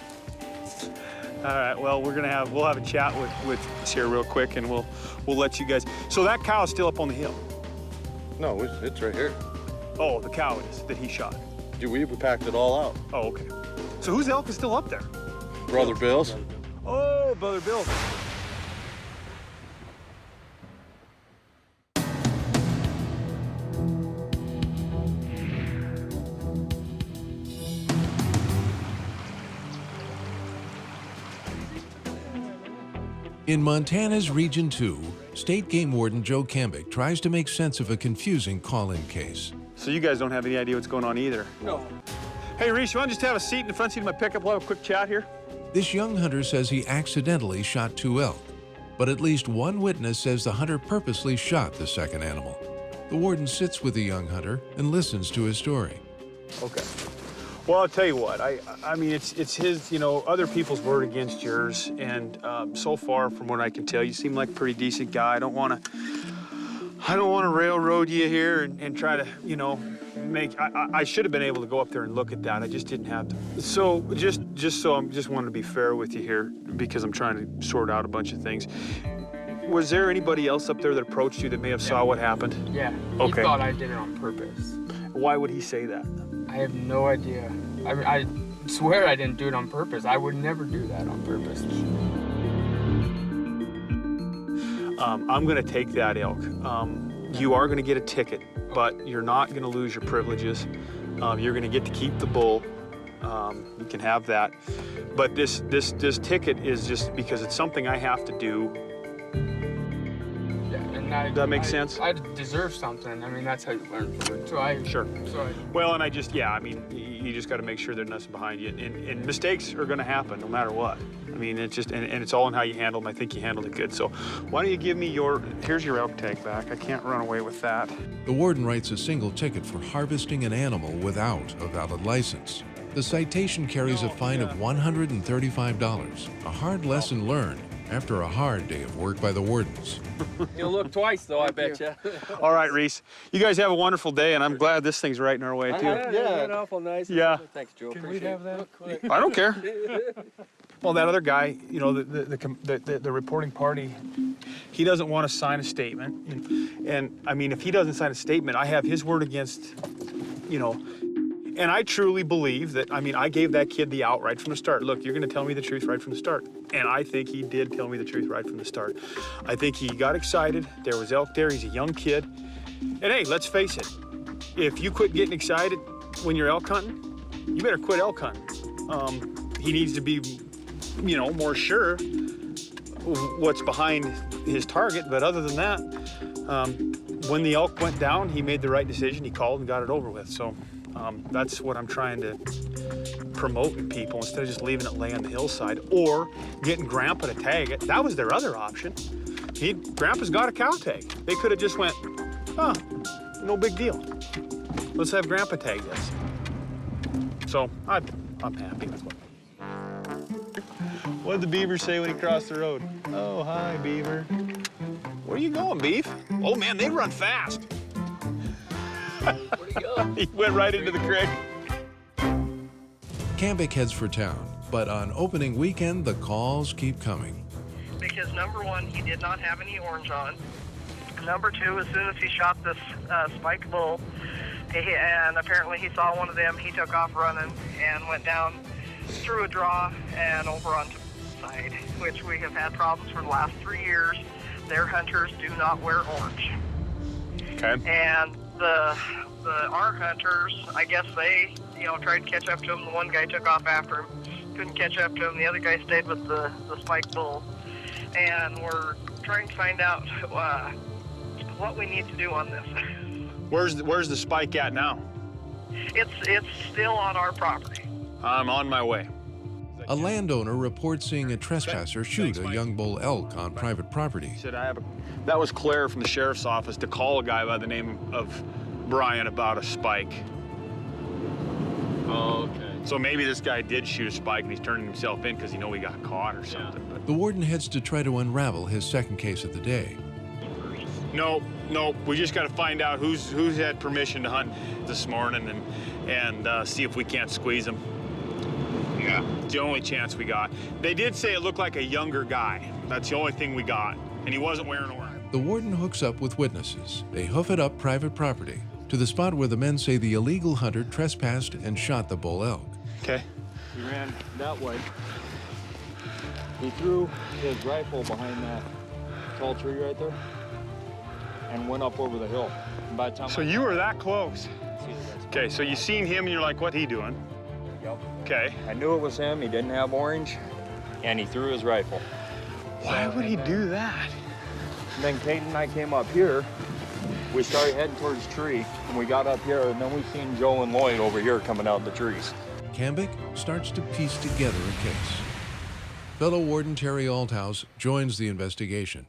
Speaker 5: All right. Well, we'll have a chat with us here real quick, and we'll let you guys. So that cow's still up on the hill.
Speaker 3: No, it's right here.
Speaker 5: Oh, the cow is that he shot.
Speaker 3: Dude, we packed it all out.
Speaker 5: Oh, okay. So whose elk is still up there?
Speaker 3: Brother Bill's.
Speaker 5: Oh, Brother Bill.
Speaker 2: In Montana's Region 2, State Game Warden Joe Kambic tries to make sense of a confusing call-in case.
Speaker 5: So you guys don't have any idea what's going on either?
Speaker 16: No.
Speaker 5: Hey, Reese, you want to just have a seat in the front seat of my pickup? We'll have a quick chat here.
Speaker 2: This young hunter says he accidentally shot 2 elk, but at least one witness says the hunter purposely shot the second animal. The warden sits with the young hunter and listens to his story.
Speaker 5: Okay. Well, I'll tell you what. I mean, it's his, other people's word against yours, and so far, from what I can tell, you seem like a pretty decent guy. I don't want to railroad you here and try to, make. I should have been able to go up there and look at that. I just didn't have to. So just wanted to be fair with you here because I'm trying to sort out a bunch of things. Was there anybody else up there that approached you that may have saw what happened?
Speaker 11: Yeah.
Speaker 5: Okay.
Speaker 11: He thought I did it on purpose.
Speaker 5: Why would he say that?
Speaker 11: I have no idea. I mean, I swear I didn't do it on purpose. I would never do that on purpose.
Speaker 5: I'm going to take that elk. You are going to get a ticket, but you're not going to lose your privileges. You're going to get to keep the bull. You can have that. But this ticket is just because it's something I have to do.
Speaker 11: Yeah, and
Speaker 5: Does that make sense?
Speaker 11: I deserve something. I mean, that's how you learn from it.
Speaker 5: Sure. Well, and you just got to make sure there's nothing behind you. And mistakes are going to happen no matter what. I mean, it's just, and it's all in how you handle them. I think you handled it good. So why don't you give me here's your elk tag back. I can't run away with that.
Speaker 2: The warden writes a single ticket for harvesting an animal without a valid license. The citation carries a fine of $135, a hard lesson learned after a hard day of work by the wardens.
Speaker 16: You'll look twice, though, I bet you.
Speaker 5: All right, Reese. You guys have a wonderful day, and I'm glad this thing's right in our way, too.
Speaker 16: Yeah, awful nice.
Speaker 5: Yeah.
Speaker 16: Thanks, Joe.
Speaker 11: Can we have that?
Speaker 5: I don't care. Well, that other guy, the reporting party, he doesn't want to sign a statement. And I mean, if he doesn't sign a statement, I have his word against, And I truly believe that, I gave that kid the out right from the start. Look, you're going to tell me the truth right from the start. And I think he did tell me the truth right from the start. I think he got excited. There was elk there. He's a young kid. And hey, let's face it. If you quit getting excited when you're elk hunting, you better quit elk hunting. He needs to be, more sure what's behind his target. But other than that, when the elk went down, he made the right decision. He called and got it over with. So. That's what I'm trying to promote in people instead of just leaving it lay on the hillside or getting Grandpa to tag it. That was their other option. Grandpa's got a cow tag. They could have just went, no big deal. Let's have Grandpa tag this. So I'm happy with what. What did the beaver say when he crossed the road? Oh, hi, beaver. Where you going, beef? Oh, man, they run fast.
Speaker 16: Where'd he go?
Speaker 5: He went right into the creek.
Speaker 2: Kambic heads for town, but on opening weekend, the calls keep coming.
Speaker 13: Because number one, he did not have any orange on. Number two, as soon as he shot this spike bull, and apparently he saw one of them, he took off running and went down through a draw and over onto the side, which we have had problems for the last 3 years. Their hunters do not wear orange.
Speaker 5: Okay.
Speaker 13: And our hunters, I guess they, tried to catch up to him. The one guy took off after him, couldn't catch up to him. The other guy stayed with the spike bull, and we're trying to find out what we need to do on this.
Speaker 5: Where's the spike at now?
Speaker 13: It's still on our property.
Speaker 5: I'm on my way.
Speaker 2: A landowner reports seeing a trespasser shoot a young bull elk on private property.
Speaker 5: That was Claire from the sheriff's office to call a guy by the name of Bryan about a spike.
Speaker 16: Oh, okay.
Speaker 5: So maybe this guy did shoot a spike and he's turning himself in because he know he got caught or something.
Speaker 2: The warden heads to try to unravel his second case of the day.
Speaker 5: Nope. We just got to find out who's had permission to hunt this morning and see if we can't squeeze them. Yeah. It's the only chance we got. They did say it looked like a younger guy. That's the only thing we got. And he wasn't wearing orange.
Speaker 2: The warden hooks up with witnesses. They hoof it up private property to the spot where the men say the illegal hunter trespassed and shot the bull elk.
Speaker 5: Okay.
Speaker 6: He ran that way. He threw his rifle behind that tall tree right there and went up over the hill. And by the time
Speaker 5: So you were that close? Okay, so you seen him and you're like, what he doing?
Speaker 6: Yep.
Speaker 5: Okay.
Speaker 6: I knew it was him. He didn't have orange, and he threw his rifle.
Speaker 5: Why would he do that?
Speaker 6: And then Kate and I came up here. We started heading towards the tree, and we got up here, and then we seen Joe and Lloyd over here coming out of the trees.
Speaker 2: Kambic starts to piece together a case. Fellow Warden Terry Althouse joins the investigation.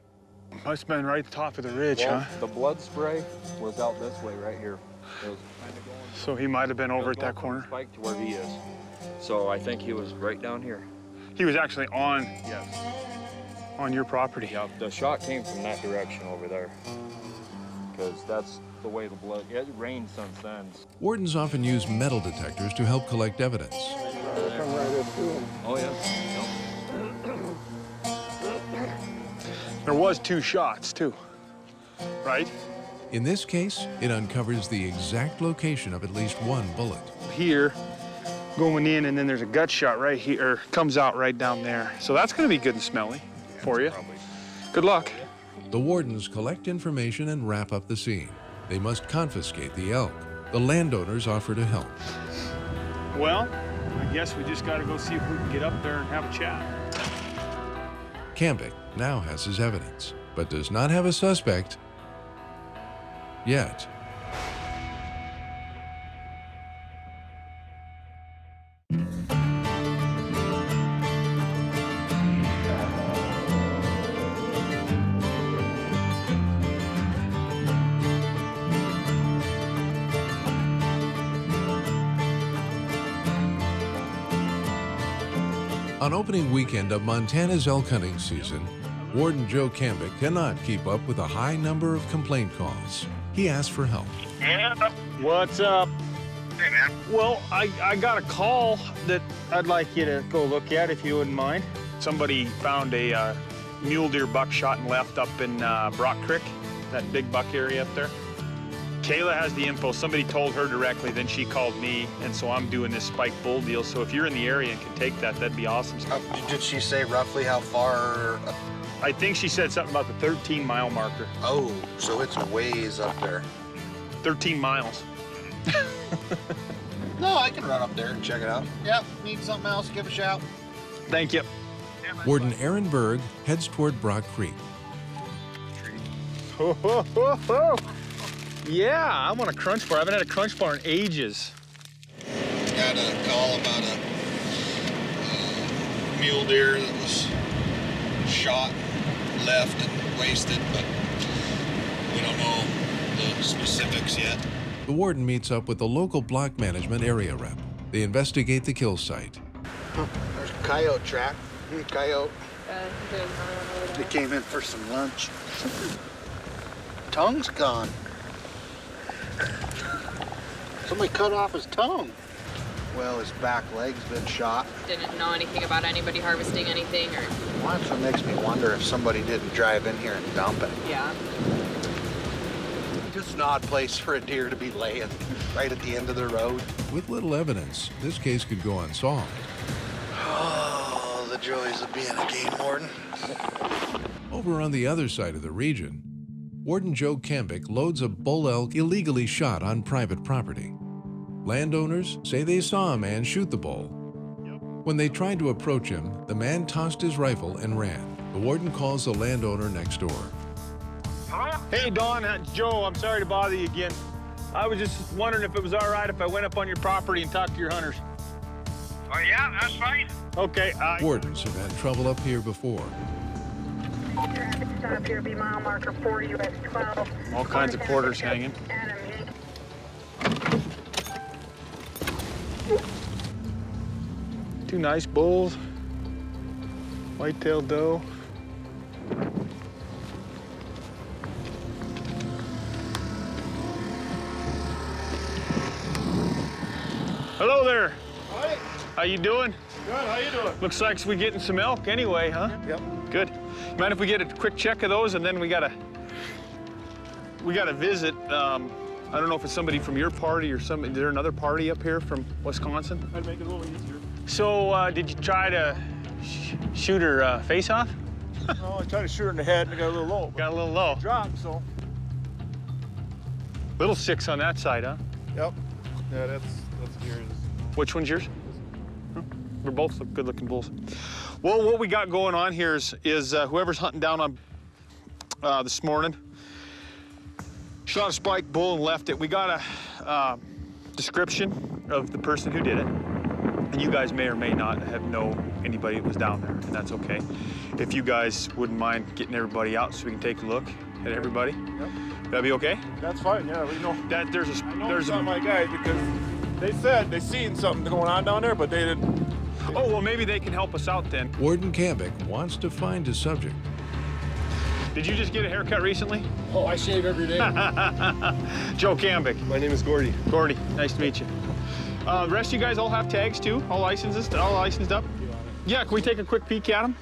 Speaker 5: Must have been right at the top of the ridge,
Speaker 6: Well,
Speaker 5: huh?
Speaker 6: The blood spray was out this way right here. It was kind of going.
Speaker 5: So he might have been over at that
Speaker 6: from
Speaker 5: corner?
Speaker 6: the spike to where he is. So I think he was right down here.
Speaker 5: He was actually on
Speaker 6: Yes.
Speaker 5: on your property.
Speaker 6: Yeah, the shot came from that direction over there. Because that's the way the blood, it rained since then.
Speaker 2: Wardens often use metal detectors to help collect evidence.
Speaker 6: Come right up to him. Oh, yeah.
Speaker 5: There was 2 shots, too, right?
Speaker 2: In this case, it uncovers the exact location of at least one bullet.
Speaker 5: Here, going in, and then there's a gut shot right here, or comes out right down there. So that's gonna be good and smelly for you.
Speaker 6: Probably.
Speaker 5: Good luck.
Speaker 2: The wardens collect information and wrap up the scene. They must confiscate the elk. The landowners offer to help.
Speaker 5: Well, I guess we just gotta go see if we can get up there and have a chat.
Speaker 2: Kambic now has his evidence, but does not have a suspect yet. On opening weekend of Montana's elk hunting season, Warden Joe Kambic cannot keep up with a high number of complaint calls. He asked for help.
Speaker 5: Yeah. What's up?
Speaker 24: Hey, man.
Speaker 5: Well, I got a call that I'd like you to go look at if you wouldn't mind. Somebody found a mule deer buck shot and left up in Brock Creek, that big buck area up there. Kayla has the info. Somebody told her directly, then she called me, and so I'm doing this spike bull deal. So if you're in the area and can take that, that'd be awesome.
Speaker 4: Did she say roughly how far?
Speaker 5: I think she said something about the 13-mile marker.
Speaker 4: Oh, so it's a ways up there.
Speaker 5: 13 miles.
Speaker 4: No, I can run up there and check it out. Yep, need something else, give a shout.
Speaker 5: Thank you.
Speaker 2: Warden Aaron Berg heads toward Brock Creek.
Speaker 5: Ho, ho, ho, ho. Yeah, I'm on a crunch bar. I haven't had a crunch bar in ages.
Speaker 4: Got a call about a mule deer that was shot, left, and wasted, but we don't know the specifics yet.
Speaker 2: The warden meets up with the local block management area rep. They investigate the kill site.
Speaker 4: There's a coyote track. Coyote. They came in for some lunch. Tongue's gone. Somebody cut off his tongue. Well, his back leg's been shot.
Speaker 15: Didn't know anything about anybody harvesting anything or...
Speaker 4: Well, that's what makes me wonder if somebody didn't drive in here and dump it.
Speaker 15: Yeah.
Speaker 4: Just an odd place for a deer to be laying, right at the end of the road.
Speaker 2: With little evidence, this case could go unsolved.
Speaker 4: Oh, the joys of being a game warden.
Speaker 2: Over on the other side of the region, Warden Joe Kambic loads a bull elk illegally shot on private property. Landowners say they saw a man shoot the bull. When they tried to approach him, the man tossed his rifle and ran. The warden calls the landowner next door.
Speaker 5: Hello? Hey, Don, it's Joe. I'm sorry to bother you again. I was just wondering if it was all right if I went up on your property and talked to your hunters.
Speaker 24: Oh, yeah, that's fine.
Speaker 5: Okay.
Speaker 2: Wardens have had trouble up here before.
Speaker 23: Stop here, be mile marker 4 US 12.
Speaker 5: All kinds of quarters hanging. Two nice bulls. White-tailed doe. brother.
Speaker 8: Hi.
Speaker 5: How you doing?
Speaker 8: Good, how you doing?
Speaker 5: Looks like we're getting some elk anyway, huh?
Speaker 8: Yep.
Speaker 5: Good. Mind if we get a quick check of those, and then we gotta visit. I don't know if it's somebody from your party or somebody. Is there another party up here from Wisconsin?
Speaker 8: I'd make it a little easier.
Speaker 5: So, did you try to shoot her face off?
Speaker 8: No, I tried to shoot her in the head and it got a little low.
Speaker 5: Got a little low.
Speaker 8: Dropped, so.
Speaker 5: Little 6 on that side, huh?
Speaker 8: Yep. Yeah, that's yours.
Speaker 5: Which one's yours? We're both good-looking bulls. Well, what we got going on here is whoever's hunting down on this morning shot a spike bull and left it. We got a description of the person who did it, and you guys may or may not know anybody that was down there, and that's okay. If you guys wouldn't mind getting everybody out so we can take a look at everybody, that'd be okay.
Speaker 8: That's fine. Yeah, we know.
Speaker 5: That there's
Speaker 8: not my guys because they said they seen something going on down there, but they didn't.
Speaker 5: Oh, well, maybe they can help us out then.
Speaker 2: Warden Kambic wants to find a subject.
Speaker 5: Did you just get a haircut recently?
Speaker 8: Oh, I shave every day.
Speaker 5: Joe Kambic.
Speaker 8: My name is Gordy.
Speaker 5: Gordy, nice to meet you. The rest of you guys all have tags too? All licensed up? Yeah, can we take a quick peek at them?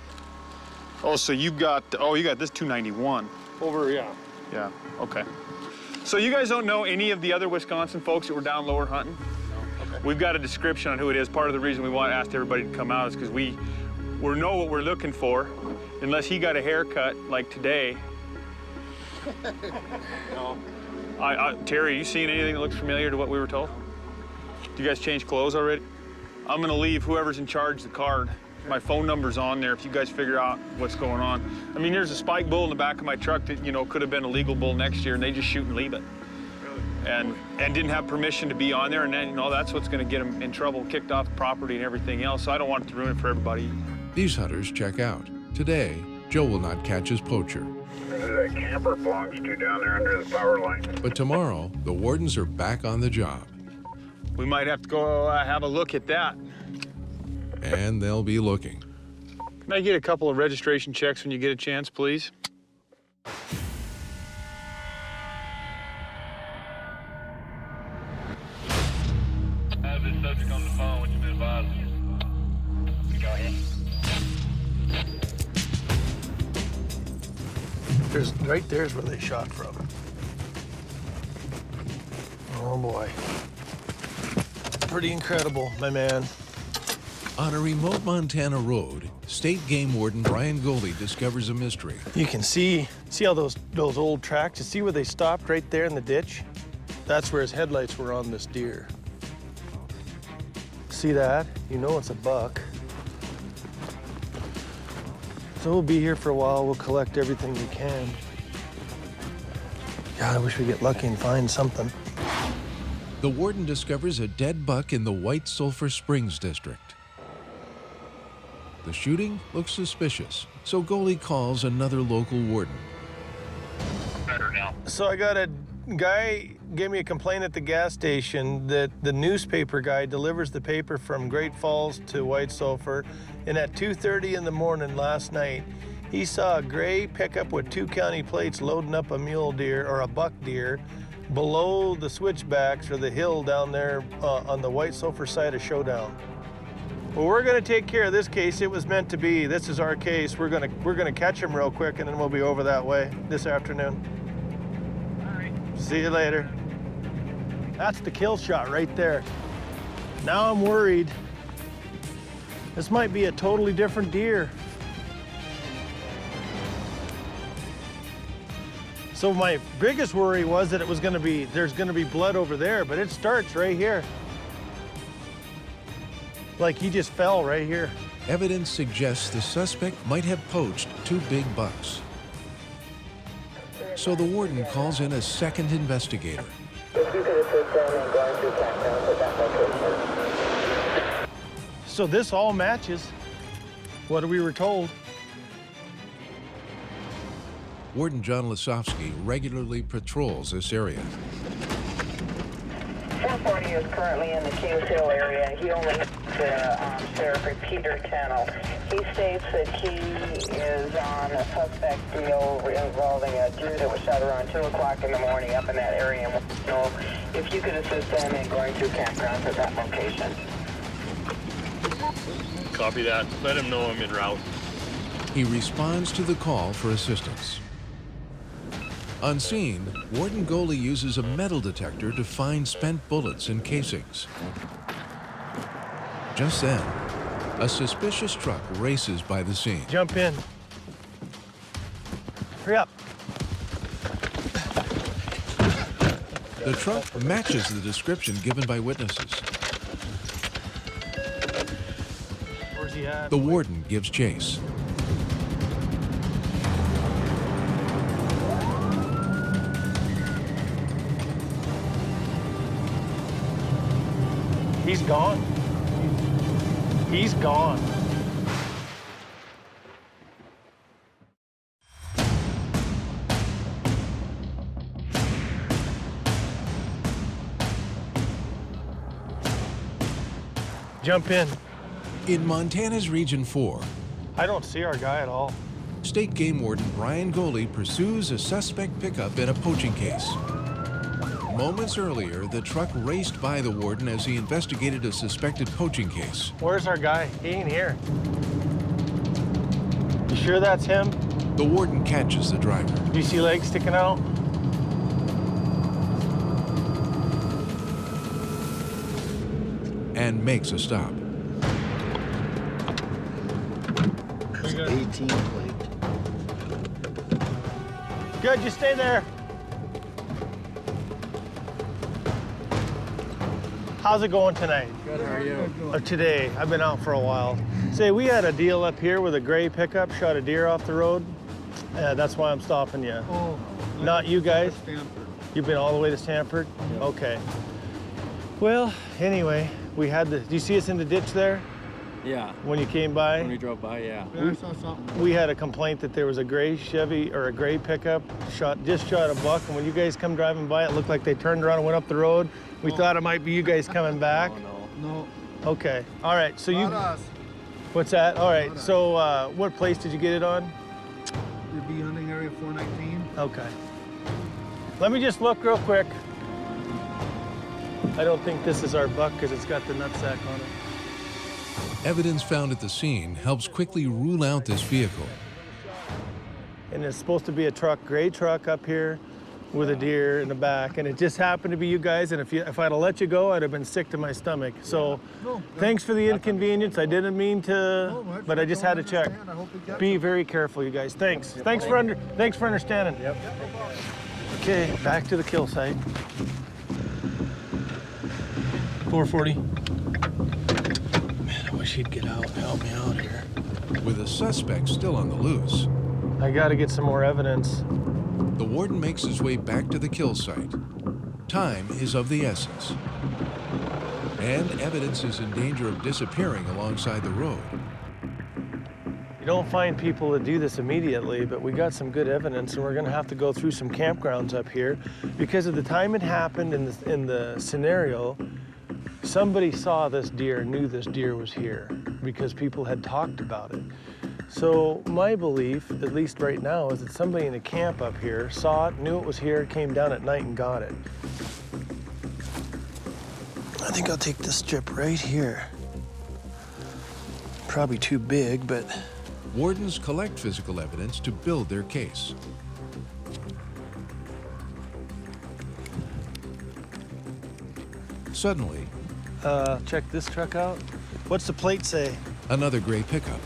Speaker 5: Oh, so you got this 291.
Speaker 8: Over, yeah.
Speaker 5: Yeah, okay. So you guys don't know any of the other Wisconsin folks that were down lower hunting?
Speaker 8: No, okay.
Speaker 5: We've got a description on who it is. Part of the reason we asked everybody to come out is because we know what we're looking for. Unless he got a haircut like today.
Speaker 8: No.
Speaker 5: Terry, you seen anything that looks familiar to what we were told? Do you guys change clothes already? I'm gonna leave whoever's in charge the card. My phone number's on there if you guys figure out what's going on. I mean, there's a spike bull in the back of my truck that, could have been a legal bull next year, and they just shoot and leave it. And didn't have permission to be on there, and then, that's what's gonna get them in trouble, kicked off the property and everything else, so I don't want it to ruin it for everybody.
Speaker 2: These hunters check out. Today, Joe will not catch his poacher.
Speaker 24: That camper belongs to down there under the power line.
Speaker 2: But tomorrow, the wardens are back on the job.
Speaker 5: We might have to go have a look at that.
Speaker 2: And they'll be looking.
Speaker 5: Can I get a couple of registration checks when you get a chance, please?
Speaker 24: I have this subject on the phone, which has been advised. Go ahead.
Speaker 8: Right there's where they shot from. Oh boy. Pretty incredible, my man.
Speaker 2: On a remote Montana road, State Game Warden Bryan Golie discovers a mystery.
Speaker 8: You can see how those old tracks, you see where they stopped right there in the ditch? That's where his headlights were on this deer. See that? You know it's a buck. So we'll be here for a while. We'll collect everything we can. God, I wish we'd get lucky and find something.
Speaker 2: The warden discovers a dead buck in the White Sulphur Springs district. The shooting looks suspicious, so Golie calls another local warden.
Speaker 8: So I got a guy gave me a complaint at the gas station that the newspaper guy delivers the paper from Great Falls to White Sulphur, and at 2:30 in the morning last night, he saw a gray pickup with 2 county plates loading up a mule deer or a buck deer below the switchbacks or the hill down there on the White Sulphur side of Showdown. Well, we're gonna take care of this case. It was meant to be. This is our case. We're gonna catch him real quick, and then we'll be over that way this afternoon. All right. See you later. That's the kill shot right there. Now I'm worried. This might be a totally different deer. So my biggest worry was that there's gonna be blood over there, but it starts right here. Like he just fell right here.
Speaker 2: Evidence suggests the suspect might have poached 2 big bucks. So the warden calls in a second investigator.
Speaker 17: If you could assist them in going through campgrounds at that location.
Speaker 8: So this all matches what we were told.
Speaker 2: Warden John Lasofsky regularly patrols this area.
Speaker 17: 440 is currently in the Kings Hill area. He only hit the Sheriff Peter Channel. He states that he is on a suspect deal involving a deer that was shot around 2 o'clock in the morning up in that area. And we'll know if you could assist them in going through campgrounds at that location.
Speaker 8: Copy that. Let him know I'm en route.
Speaker 2: He responds to the call for assistance. On scene, Warden Golie uses a metal detector to find spent bullets and casings. Just then, a suspicious truck races by the scene.
Speaker 8: Jump in. Hurry up.
Speaker 2: The truck matches the description given by witnesses.
Speaker 8: Where's he at?
Speaker 2: The warden gives chase.
Speaker 8: He's gone. He's gone. Jump in.
Speaker 2: In Montana's Region 4,
Speaker 8: I don't see our guy at all.
Speaker 2: State Game Warden Bryan Golie pursues a suspect pickup in a poaching case. Moments earlier, the truck raced by the warden as he investigated a suspected poaching case.
Speaker 8: Where's our guy? He ain't here. You sure that's him?
Speaker 2: The warden catches the driver.
Speaker 8: Do you see legs sticking out?
Speaker 2: And makes a stop.
Speaker 8: 18 plate. Good, you stay there. How's it going tonight?
Speaker 25: Good, how are you?
Speaker 8: Today, I've been out for a while. Say, we had a deal up here with a gray pickup, shot a deer off the road. That's why I'm stopping you.
Speaker 4: Oh.
Speaker 8: Not you guys?
Speaker 4: Stanford.
Speaker 8: You've been all the way to Stanford?
Speaker 25: Yep.
Speaker 8: Okay. Well, anyway, we had the, do you see us in the ditch there?
Speaker 25: Yeah.
Speaker 8: When you came by?
Speaker 25: When we drove by, yeah.
Speaker 4: Yeah, I saw something.
Speaker 8: We had a complaint that there was a gray Chevy or a gray pickup just shot a buck, and when you guys come driving by, it looked like they turned around and went up the road. We thought it might be you guys coming back.
Speaker 4: No.
Speaker 8: Okay. All right. So
Speaker 4: Not us.
Speaker 8: What's that? All right.
Speaker 4: Not us.
Speaker 8: So what place did you get it on?
Speaker 4: The bee hunting area 419.
Speaker 8: Okay. Let me just look real quick. I don't think this is our buck because it's got the nutsack on it.
Speaker 2: Evidence found at the scene helps quickly rule out this vehicle.
Speaker 8: And it's supposed to be a truck, gray truck up here with a deer in the back, and it just happened to be you guys, and if I'd have let you go, I'd have been sick to my stomach. So thanks for the inconvenience. I didn't mean to, but I just had to check. Be very careful, you guys. Thanks. Thanks for understanding. Yep. Okay, back to the kill site. 440. Man, I wish he'd get out and help me out here.
Speaker 2: With a suspect still on the loose,
Speaker 8: I gotta get some more evidence.
Speaker 2: the warden makes his way back to the kill site. Time is of the essence. And evidence is in danger of disappearing alongside the road.
Speaker 8: You don't find people that do this immediately, but we got some good evidence, and we're gonna have to go through some campgrounds up here because of the time it happened in the scenario. Somebody saw this deer, knew this deer was here because people had talked about it. So my belief, at least right now, is that somebody in a camp up here saw it, knew it was here, came down at night and got it. I think I'll take this strip right here. Probably too big, but...
Speaker 2: Wardens collect physical evidence to build their case. Suddenly,
Speaker 8: check this truck out. What's the plate say?
Speaker 2: another gray pickup.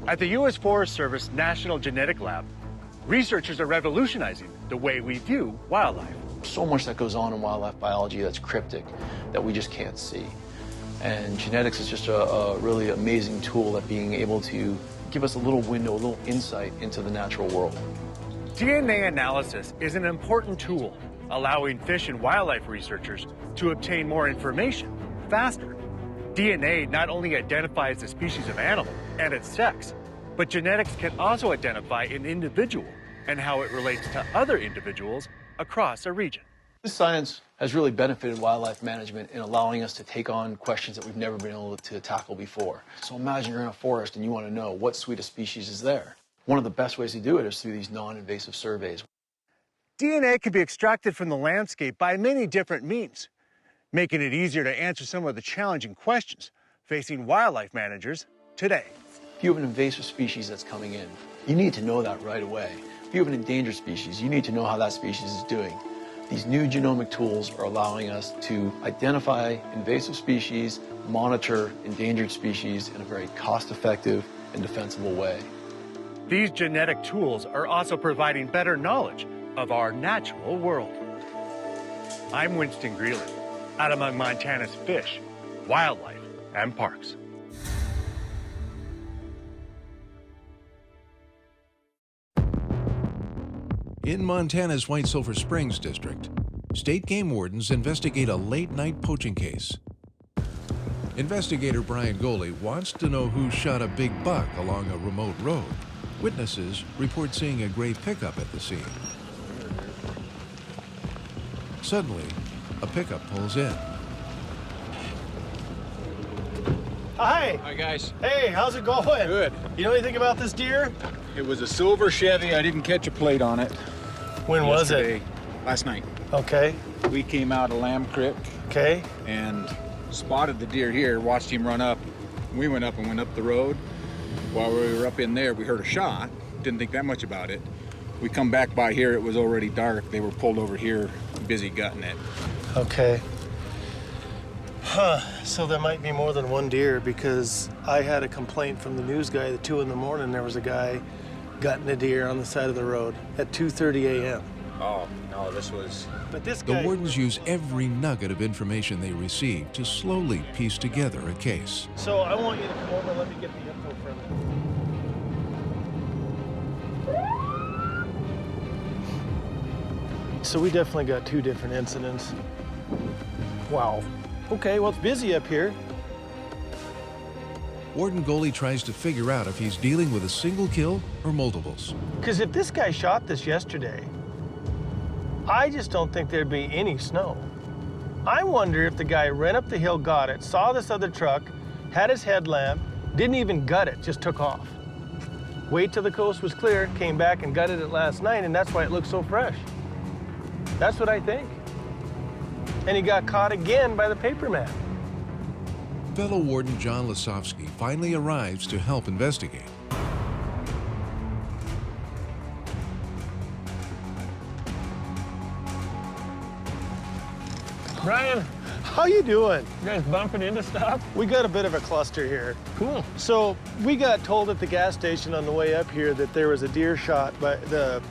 Speaker 12: At the U.S. Forest Service National Genetic Lab, researchers are revolutionizing the way we view wildlife.
Speaker 18: So much that goes on in wildlife biology that's cryptic, that we just can't see. And genetics is just a really amazing tool at being able to give us a little window, a little insight into the natural world.
Speaker 12: DNA analysis is an important tool, allowing fish and wildlife researchers to obtain more information faster. DNA not only identifies the species of animal and its sex, but genetics can also identify an individual and how it relates to other individuals across a region.
Speaker 18: This science has really benefited wildlife management in allowing us to take on questions that we've never been able to tackle before. So imagine you're in a forest and you want to know what suite of species is there. One of the best ways to do it is through these non-invasive surveys.
Speaker 12: DNA can be extracted from the landscape by many different means, making it easier to answer some of the challenging questions facing wildlife managers today.
Speaker 18: If you have an invasive species that's coming in, you need to know that right away. If you have an endangered species, you need to know how that species is doing. These new genomic tools are allowing us to identify invasive species, monitor endangered species in a very cost-effective and defensible way.
Speaker 12: These genetic tools are also providing better knowledge of our natural world. I'm Winston Greeley, out among Montana's fish, wildlife, and parks.
Speaker 2: In Montana's White Sulphur Springs district, state game wardens investigate a late-night poaching case. Investigator Bryan Golie wants to know who shot a big buck along a remote road. Witnesses report seeing a gray pickup at the scene. Suddenly, a pickup pulls in.
Speaker 8: Hi.
Speaker 1: Hi, guys.
Speaker 8: Hey, how's it going?
Speaker 1: Good.
Speaker 8: You know anything about this deer?
Speaker 1: It was a silver Chevy. I didn't catch a plate on it.
Speaker 8: When was it?
Speaker 1: Last night.
Speaker 8: Okay.
Speaker 1: We came out of Lamb Creek.
Speaker 8: Okay.
Speaker 1: And spotted the deer here, watched him run up. We went up the road. While we were up in there, we heard a shot. Didn't think that much about it. We come back by here, it was already dark. They were pulled over here, busy gutting it.
Speaker 8: Okay. Huh, so there might be more than one deer because I had a complaint from the news guy at 2 in the morning. There was a guy gutting a deer on the side of the road at 2:30 a.m.
Speaker 1: Oh, no, this was...
Speaker 8: But this
Speaker 2: The
Speaker 8: guy...
Speaker 2: wardens use every nugget of information they receive to slowly piece together a case.
Speaker 8: So I want you to come over and let me get the info from you. So we definitely got 2 different incidents. Wow. Okay, well, it's busy up here.
Speaker 2: Warden Golie tries to figure out if he's dealing with a single kill or multiples.
Speaker 8: Because if this guy shot this yesterday, I just don't think there'd be any snow. I wonder if the guy ran up the hill, got it, saw this other truck, had his headlamp, didn't even gut it, just took off. Wait till the coast was clear, came back and gutted it last night, and that's why it looks so fresh. That's what I think. And he got caught again by the paperman.
Speaker 2: Fellow Warden John Lasofsky finally arrives to help investigate.
Speaker 8: Brian, how you doing?
Speaker 9: You guys bumping into stuff?
Speaker 8: We got a bit of a cluster here.
Speaker 9: Cool.
Speaker 8: So we got told at the gas station on the way up here that there was a deer shot by the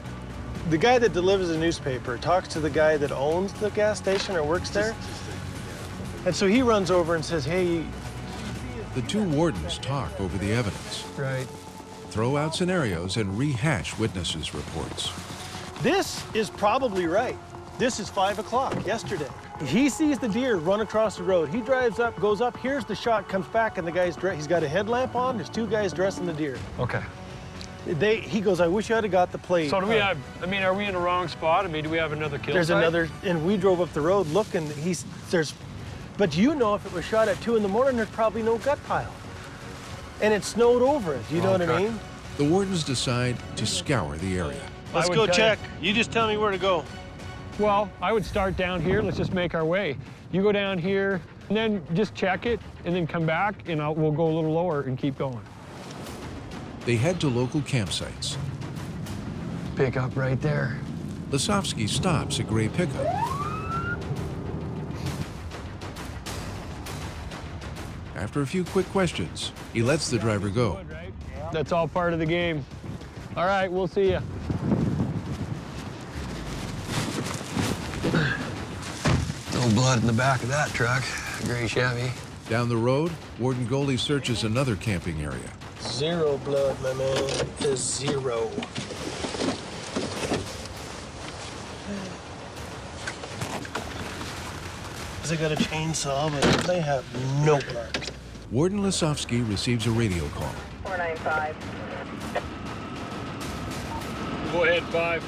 Speaker 8: guy that delivers the newspaper talks to the guy that owns the gas station or works there. And so he runs over and says, hey.
Speaker 2: The 2 wardens talk over the evidence.
Speaker 8: Right.
Speaker 2: Throw out scenarios and rehash witnesses' reports.
Speaker 8: This is probably right. This is 5 o'clock yesterday. He sees the deer run across the road. He drives up, goes up, here's the shot, comes back, and the guy's he's got a headlamp on. There's 2 guys dressing the deer.
Speaker 9: Okay.
Speaker 8: He goes, I wish I'd have got the plate.
Speaker 9: So do we have, I mean, are we in the wrong spot? I mean, do we have another kill
Speaker 8: There's
Speaker 9: site?
Speaker 8: another, and we drove up the road looking, but you know if it was shot at 2 in the morning, there's probably no gut pile. And it snowed over it, you know what I mean?
Speaker 2: The wardens decide to scour the area.
Speaker 8: Let's go check. You just tell me where to go.
Speaker 9: Well, I would start down here. Let's just make our way. You go down here, and then just check it, and then come back, and we'll go a little lower and keep going.
Speaker 2: They head to local campsites.
Speaker 9: Pickup right there.
Speaker 2: Lasofsky stops a gray pickup. After a few quick questions, he lets the driver go.
Speaker 9: That's all part of the game. All right, we'll see you.
Speaker 19: No blood in the back of that truck. Gray Chevy.
Speaker 2: Down the road, Warden Golie searches another camping area.
Speaker 8: 0 blood, my man, is 0. They got a chainsaw, but they have no blood.
Speaker 2: Warden Lasofsky receives a radio call.
Speaker 17: 495.
Speaker 9: Go ahead, 5.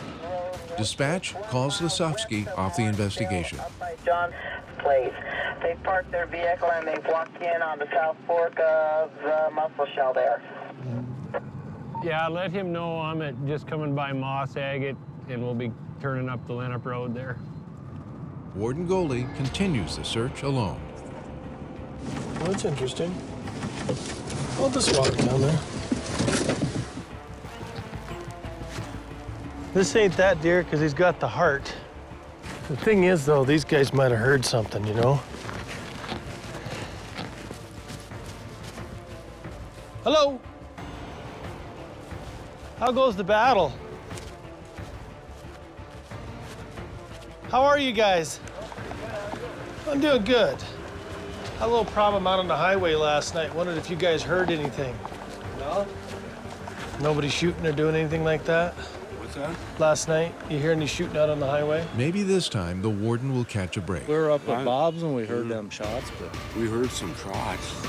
Speaker 2: Dispatch calls Lasofsky off the investigation.
Speaker 17: John's place. They parked their vehicle and they've walked in on the South Fork of the Muscle Shell there.
Speaker 9: Yeah, let him know I'm just coming by Moss Agate, and we'll be turning up the Lenup Road there.
Speaker 2: Warden Golie continues the search alone.
Speaker 8: Well, that's interesting. I'll just walk down there. This ain't that deer because he's got the heart. The thing is, though, these guys might have heard something, you know? Hello? How goes the battle? How are you guys? I'm doing good. Had a little problem out on the highway last night. Wondered if you guys heard anything. No? Nobody shooting or doing anything like that?
Speaker 3: What's that?
Speaker 8: Last night, you hear any shooting out on the highway?
Speaker 2: Maybe this time the warden will catch a break.
Speaker 6: We were up at Bob's and we heard them shots, but
Speaker 3: We heard some shots.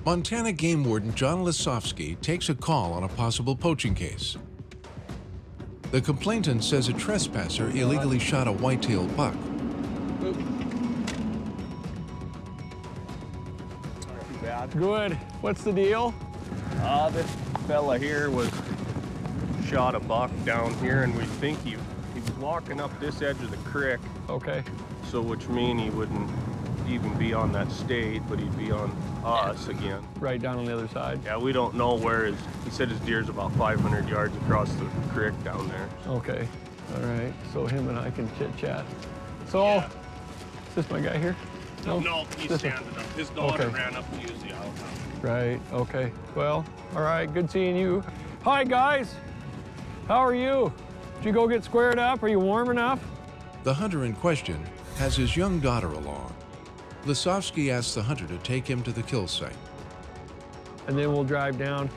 Speaker 2: Montana Game Warden John Lisofsky takes a call on a possible poaching case. The complainant says a trespasser illegally shot a white-tailed buck.
Speaker 9: Good. What's the deal?
Speaker 7: This fella here shot a buck down here, and we think he was walking up this edge of the creek.
Speaker 9: Okay.
Speaker 7: So which mean he wouldn't even be on that state, but he'd be on us again.
Speaker 9: Right down on the other side?
Speaker 7: Yeah, we don't know where he said his deer's about 500 yards across the creek down there.
Speaker 9: Okay. All right. So him and I can chit-chat. So, Is this my guy here?
Speaker 7: No, he's standing up. His daughter ran up to use the outhouse.
Speaker 9: Right. Okay. Well, all right. Good seeing you. Hi, guys. How are you? Did you go get squared up? Are you warm enough?
Speaker 2: The hunter in question has his young daughter along. Lisofsky asks the hunter to take him to the kill site.
Speaker 9: And then we'll drive down.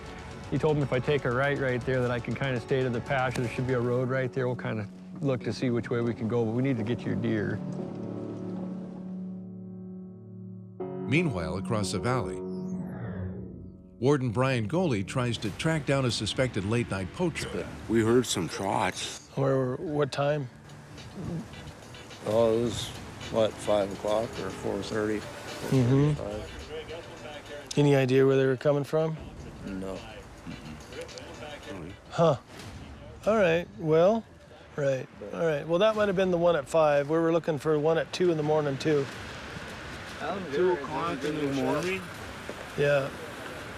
Speaker 9: He told me if I take a right there that I can kind of stay to the pasture. There should be a road right there. We'll kind of look to see which way we can go, but we need to get your deer.
Speaker 2: Meanwhile, across the valley, Warden Bryan Golie tries to track down a suspected late-night poacher.
Speaker 3: We heard some shots.
Speaker 8: What time?
Speaker 6: oh, it was, what, 5 o'clock or 4:30?
Speaker 8: Mm-hmm. Any idea where they were coming from?
Speaker 6: No.
Speaker 8: Huh. All right, well, right. All right, well, that might have been the one at 5. We were looking for one at 2 in the morning, too.
Speaker 3: 2 o'clock in the morning?
Speaker 8: Yeah.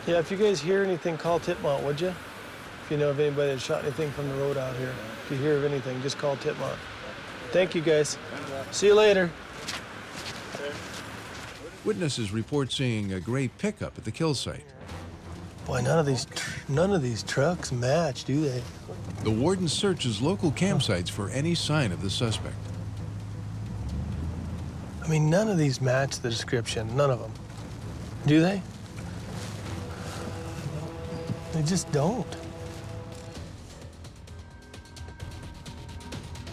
Speaker 8: Yeah, if you guys hear anything, call Titmont, would you? If you know of anybody that shot anything from the road out here. If you hear of anything, just call Titmont. Thank you, guys. See you later.
Speaker 2: Witnesses report seeing a gray pickup at the kill site.
Speaker 8: Boy, none of these trucks match, do they?
Speaker 2: The warden searches local campsites for any sign of the suspect.
Speaker 8: I mean, none of these match the description, none of them. Do they? They just don't.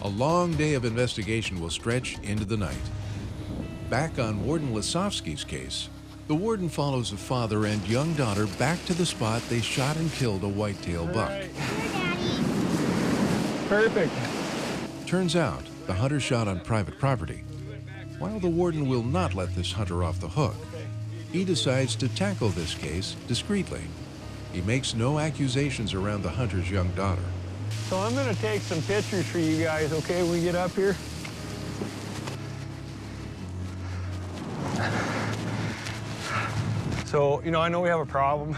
Speaker 2: A long day of investigation will stretch into the night. Back on Warden Lisofsky's case, the warden follows the father and young daughter back to the spot they shot and killed a white-tailed buck.
Speaker 9: Perfect.
Speaker 2: Turns out the hunter shot on private property. While the warden will not let this hunter off the hook, he decides to tackle this case discreetly. He makes no accusations around the hunter's young daughter.
Speaker 9: So I'm gonna take some pictures for you guys, okay, when we get up here? So, you know, I know we have a problem.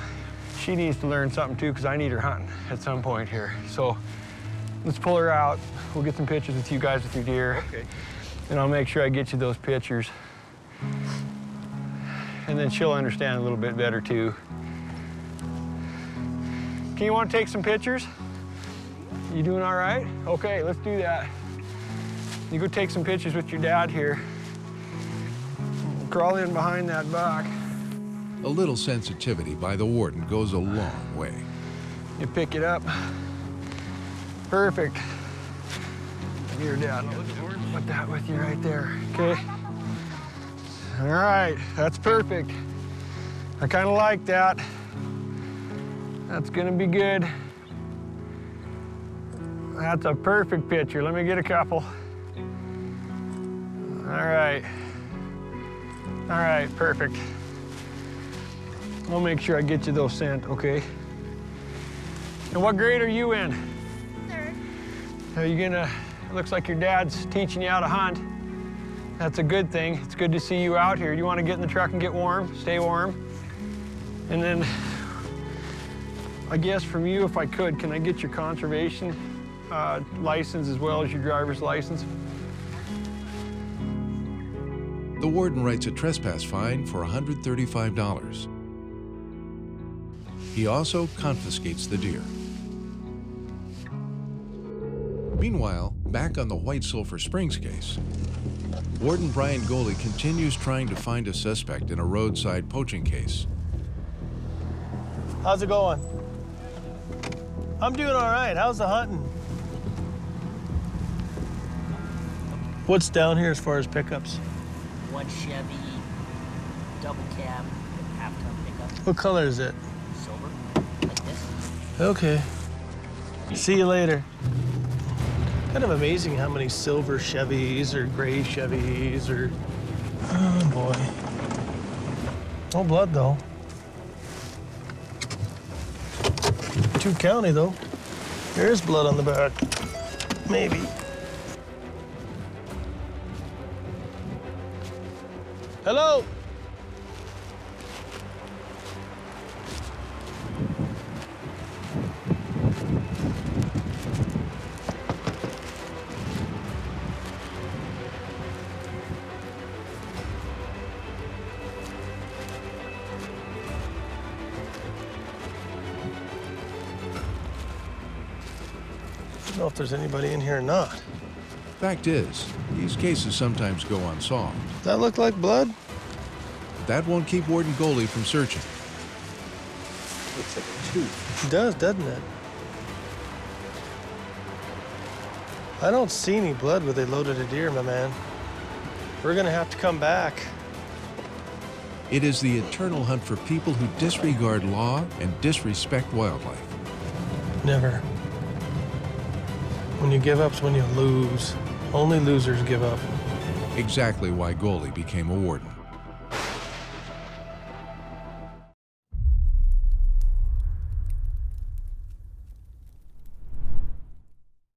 Speaker 9: She needs to learn something too, because I need her hunting at some point here. So let's pull her out. We'll get some pictures with you guys with your deer.
Speaker 8: Okay.
Speaker 9: And I'll make sure I get you those pictures. And then she'll understand a little bit better too. Do you want to take some pictures? You doing all right? Okay, let's do that. You go take some pictures with your dad here. Crawl in behind that buck.
Speaker 2: A little sensitivity by the warden goes a long way.
Speaker 9: You pick it up. Perfect. Your dad, put that with you right there, okay? All right, that's perfect. I kind of like that. That's gonna be good. That's a perfect picture. Let me get a couple. All right. All right, perfect. I'll make sure I get you those sent, okay? And what grade are you in?
Speaker 10: Third.
Speaker 9: Are you gonna, it looks like your dad's teaching you how to hunt. That's a good thing. It's good to see you out here. You wanna get in the truck and get warm, stay warm. And then, I guess from you, if I could, can I get your conservation license as well as your driver's license?
Speaker 2: The warden writes a trespass fine for $135. He also confiscates the deer. Meanwhile, back on the White Sulphur Springs case, Warden Bryan Golie continues trying to find a suspect in a roadside poaching case.
Speaker 8: How's it going? I'm doing all right. How's the hunting? What's down here as far as pickups?
Speaker 10: One Chevy, double cab, half-ton pickup.
Speaker 8: What color is it?
Speaker 10: Silver, like this.
Speaker 8: Okay. See you later. Kind of amazing how many silver Chevys or gray Chevys or... Oh, boy. No blood, though. Two County, though. There is blood on the back. Maybe. Hello? I don't know if there's anybody in here or not.
Speaker 2: Fact is, these cases sometimes go unsolved.
Speaker 8: Does that look like blood?
Speaker 2: But that won't keep Warden Golie from searching.
Speaker 8: Looks like a tooth. It does, doesn't it? I don't see any blood where they loaded a deer, my man. We're gonna have to come back.
Speaker 2: It is the eternal hunt for people who disregard law and disrespect wildlife.
Speaker 8: Never. When you give up's when you lose. Only losers give up.
Speaker 2: Exactly why Golie became a warden.